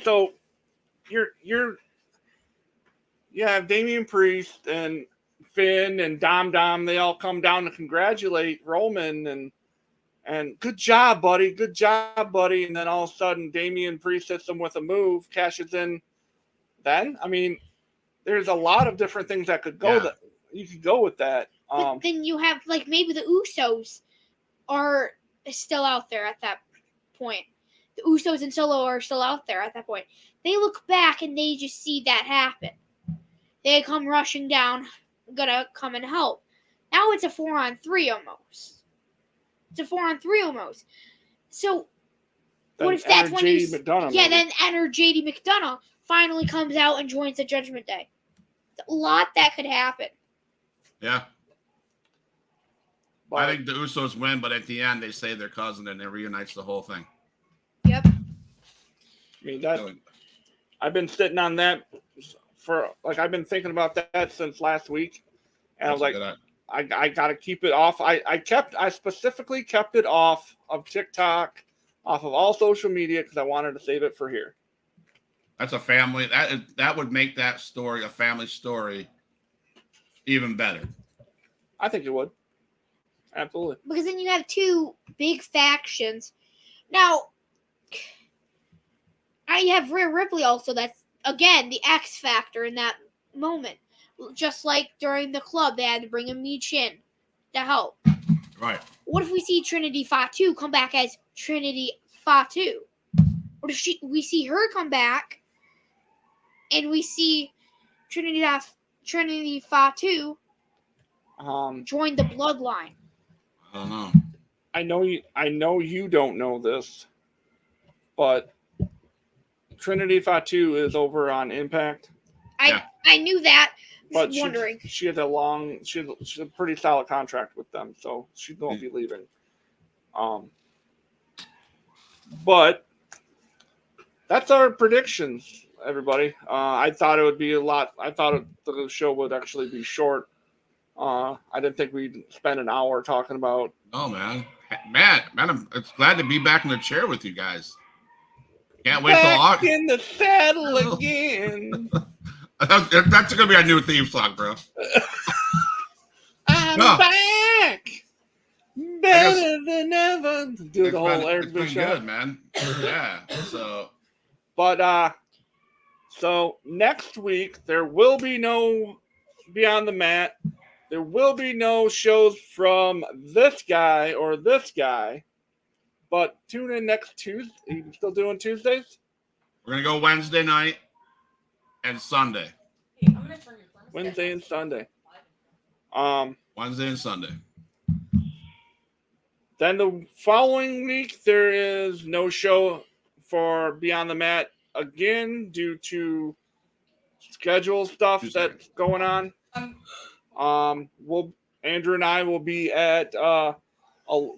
So you have Damian Priest and Finn and Dom. They all come down to congratulate Roman and good job, buddy. Good job, buddy. And then all of a sudden, Damian Priest hits him with a move, cashes in. Then I mean, there's a lot of different things that could go that you could go with that. But then you have like maybe the Usos are still out there at that point. The Usos and Solo are still out there at that point. They look back and they just see that happen. They come rushing down, gonna come and help. Now it's a 4-on-3 almost. It's a 4-on-3 almost. So then what if that's when you McDonough, yeah, maybe. then enter JD McDonough finally comes out and joins the Judgment Day. There's a lot that could happen. Yeah. But, I think the Usos win, but at the end they save their cousin and it reunites the whole thing. Yep. I mean that I've been sitting on that for I've been thinking about that since last week, and I was like, I got to keep it off. I specifically kept it off of TikTok, off of all social media because I wanted to save it for here. That's a family. That would make that story a family story even better. I think it would. Absolutely. Because then you have two big factions. Now, I have Rhea Ripley also. That's, again, the X factor in that moment. Just like during the club, they had to bring a Meech in to help. Right. What if we see Trinity Fatu come back as Trinity Fatu? What if we see her come back and we see Trinity Fatu join the bloodline? I don't know. I know you don't know this, but Trinity Fatu is over on Impact. I knew that. But Just wondering. She had a pretty solid contract with them, so she won't be leaving. But that's our predictions, everybody. I thought it would be a lot. I thought the show would actually be short. I didn't think we'd spend an hour talking about. Oh man, I'm glad to be back in the chair with you guys. Can't wait till Back August. in the saddle again. That's gonna be our new theme song, bro. I'm back, better than ever. Do the whole Eric It's been show. good, man. Yeah. So, but so next week there will be no Beyond the Mat. There will be no shows from this guy or this guy. But tune in next Tuesday. Are you still doing Tuesdays? we're gonna go Wednesday night and Sunday. Wednesday and Sunday. Wednesday and Sunday. Then the following week there is no show for Beyond the Mat again due to schedule stuff that's going on. Andrew and I will be at a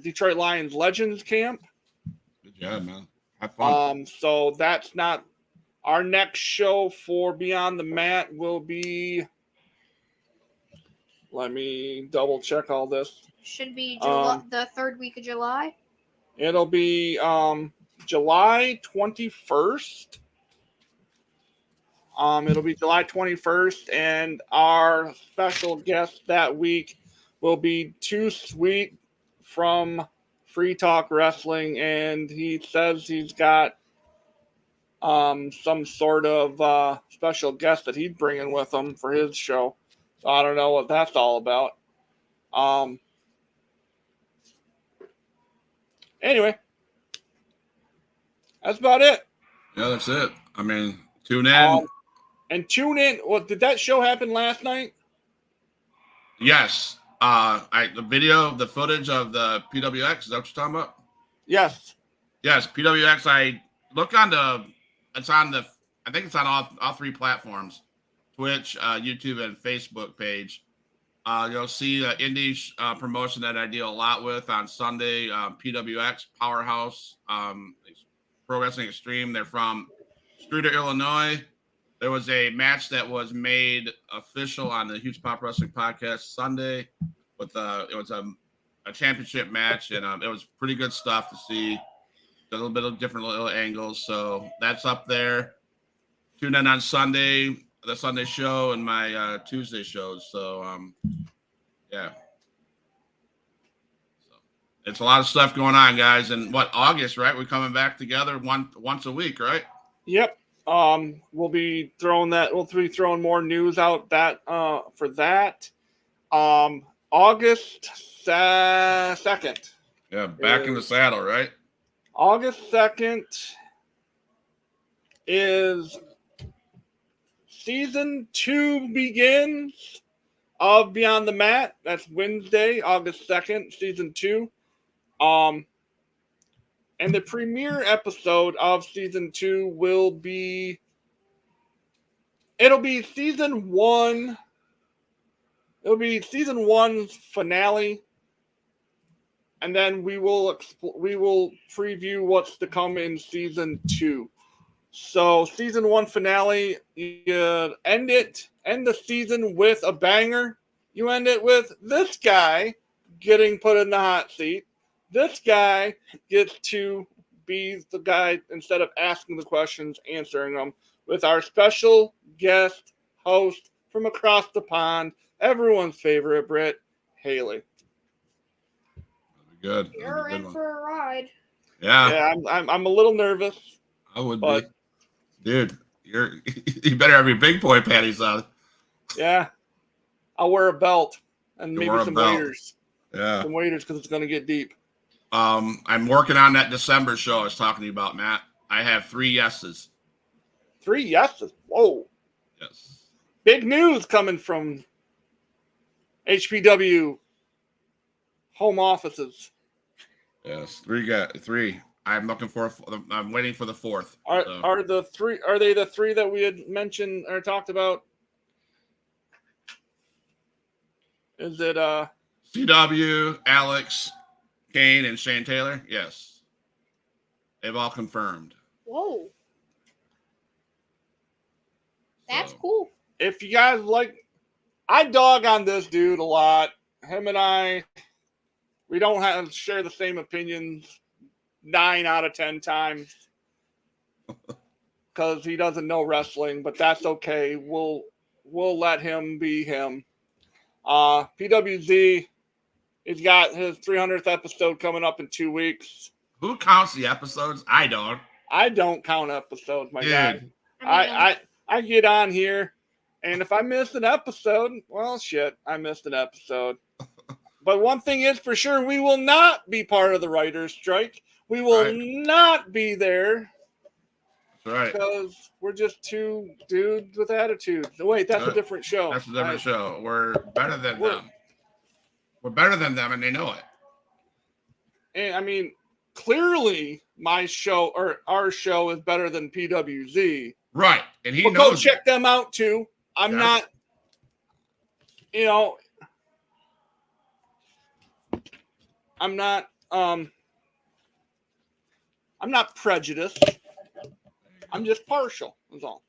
Detroit Lions Legends camp. Good job, man. Have fun. So that's not our next show for Beyond the Mat will be. Let me double check all this. Should be the third week of July. It'll be July 21st. It'll be July 21st, and our special guest that week will be Too Sweet from Free Talk Wrestling, and he says he's got some sort of special guest that he's bringing with him for his show. So I don't know what that's all about. Anyway, that's about it. Yeah, that's it. I mean, tune in. And tune in. Well, did that show happen last night? Yes. The footage of the PWX. Is that what you're talking about? Yes. Yes, PWX. I think it's on all three platforms: Twitch, YouTube, and Facebook page. You'll see the indie promotion that I deal a lot with on Sunday. PWX Powerhouse, Pro Wrestling Extreme. They're from Streeter, Illinois. There was a match that was made official on the Huge Pop Wrestling Podcast Sunday. It was a a championship match, and it was pretty good stuff to see. A little bit of different little angles, so that's up there. Tune in on Sunday, the Sunday show, and my Tuesday shows. So yeah, so it's a lot of stuff going on, guys. And what, August, right? We're coming back together once a week, right? Yep. We'll be throwing that. We'll be throwing more news out that for that. August 2nd. Yeah, back in the saddle, right? August 2nd is season 2 begins of Beyond the Mat. That's Wednesday, August 2nd, season 2. And the premiere episode of season 2 will be. It'll be season 1. It'll be season 1's finale. And then we will preview what's to come in season 2. So season 1 finale, you end the season with a banger. You end it with this guy getting put in the hot seat. This guy gets to be the guy, instead of asking the questions, answering them, with our special guest host from across the pond, everyone's favorite Brit, Haley. Good. You're in for a ride. Yeah. I'm a little nervous. I would be. Dude, you better have your big boy panties on. Yeah. I'll wear a belt and maybe some waders. Yeah. Some waders, because it's going to get deep. I'm working on that December show I was talking to you about, Matt. I have 3 yeses. 3 yeses? Whoa. Yes. Big news coming from HPW home offices. Yes, 3. I'm waiting for the 4th. Are they the 3 that we had mentioned or talked about? Is it CW, Alex, Kane, and Shane Taylor? Yes. They've all confirmed. Whoa. That's cool. If you guys I dog on this dude a lot. Him and I, we don't share the same opinions 9 out of 10 times because he doesn't know wrestling, but that's okay. We'll let him be him. PWZ, he's got his 300th episode coming up in 2 weeks. Who counts the episodes? I don't. I don't count episodes, my guy. I get on here, and if I miss an episode, well, shit, I missed an episode. But one thing is for sure, we will not be part of the writer's strike. We will not be there. That's right. Because we're just 2 dudes with attitudes. Wait, that's a different show. That's a different show. We're better than them. We're better than them, and they know it. And I mean, clearly, my show or our show is better than PWZ. Right, and he knows. Go check them out too. I'm not, I'm not prejudiced. I'm just partial. That's all.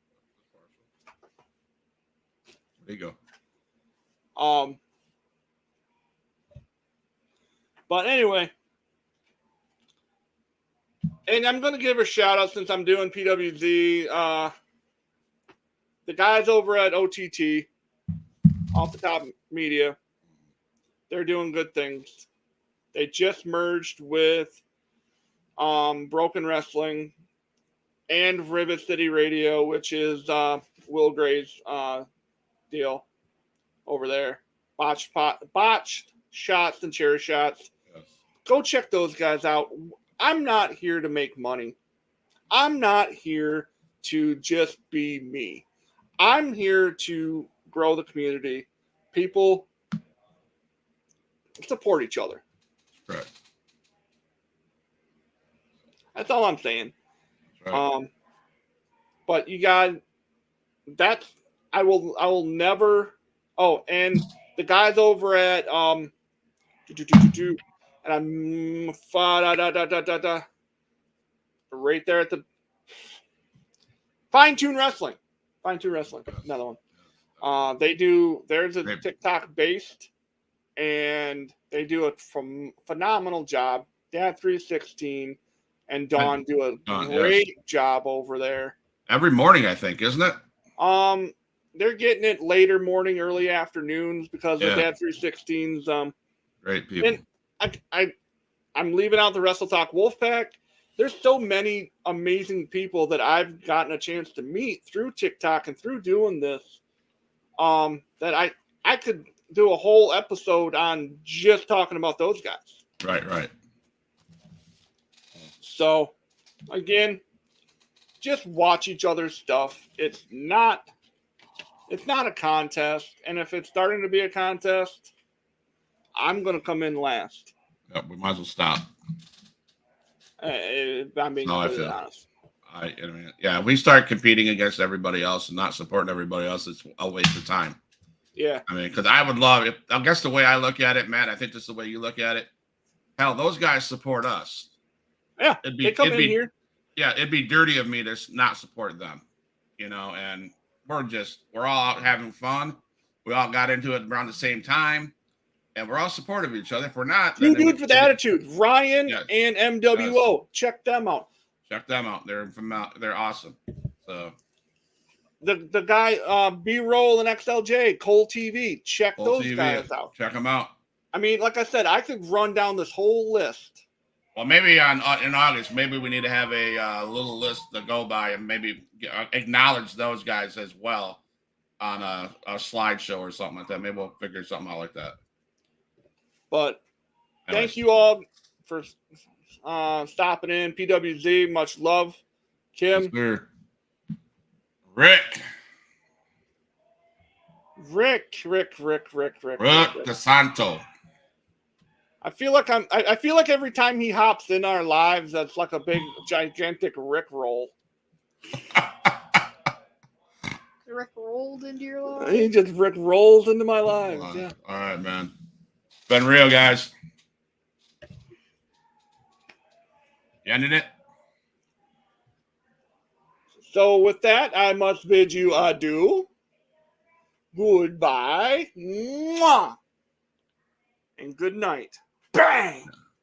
There you go. But anyway, and I'm going to give a shout out since I'm doing PWZ. The guys over at OTT, Off the Top Media, they're doing good things. They just merged with Broken Wrestling and Rivet City Radio, which is Will Gray's deal over there. Botched shots and chair shots. Yes. Go check those guys out. I'm not here to make money. I'm not here to just be me. I'm here to grow the community. People support each other. Right. That's all I'm saying. Right. But you got that. I will never. Oh, and the guys over at and I'm right there at the Fine Tune Wrestling. Another one. There's a TikTok based, and they do a phenomenal job. Dad 316 and Dawn do a great job over there. Every morning, I think, isn't it? They're getting it later morning, early afternoons because of Dad 316's. Great people. And I'm leaving out the Wrestle Talk Wolfpack. There's so many amazing people that I've gotten a chance to meet through TikTok and through doing this. That I could do a whole episode on just talking about those guys. Right. So, again, just watch each other's stuff. It's not a contest, and if it's starting to be a contest, I'm going to come in last. Yep, we might as well stop. I'm being honest. I mean, if we start competing against everybody else and not supporting everybody else, it's a waste of time. Yeah. I mean, because I would love it. I guess the way I look at it, Matt, I think this is the way you look at it. Hell, those guys support us. Yeah, they come in here. Yeah, it'd be dirty of me to not support them, and we're all out having fun. We all got into it around the same time, and we're all supportive of each other. If we're not, two dudes with attitude, Ryan and MWO. Yes. Check them out. They're awesome. So the guy B-Roll and XLJ, Cole TV. Check those guys out. Check them out. I mean, like I said, I could run down this whole list. Well, maybe in August, maybe we need to have a little list to go by and maybe acknowledge those guys as well on a slideshow or something like that. Maybe we'll figure something out like that. But thank you all for stopping in. PWZ, much love. Kim. Yes, sir. Rick DeSanto. I feel like every time he hops in our lives, that's like a big, gigantic Rick roll. Rick rolled into your life? He just Rick rolls into my lives. Yeah. All right, man. Been real, guys. You ended it? So with that, I must bid you adieu. Goodbye. Mwah. And good night. Bang!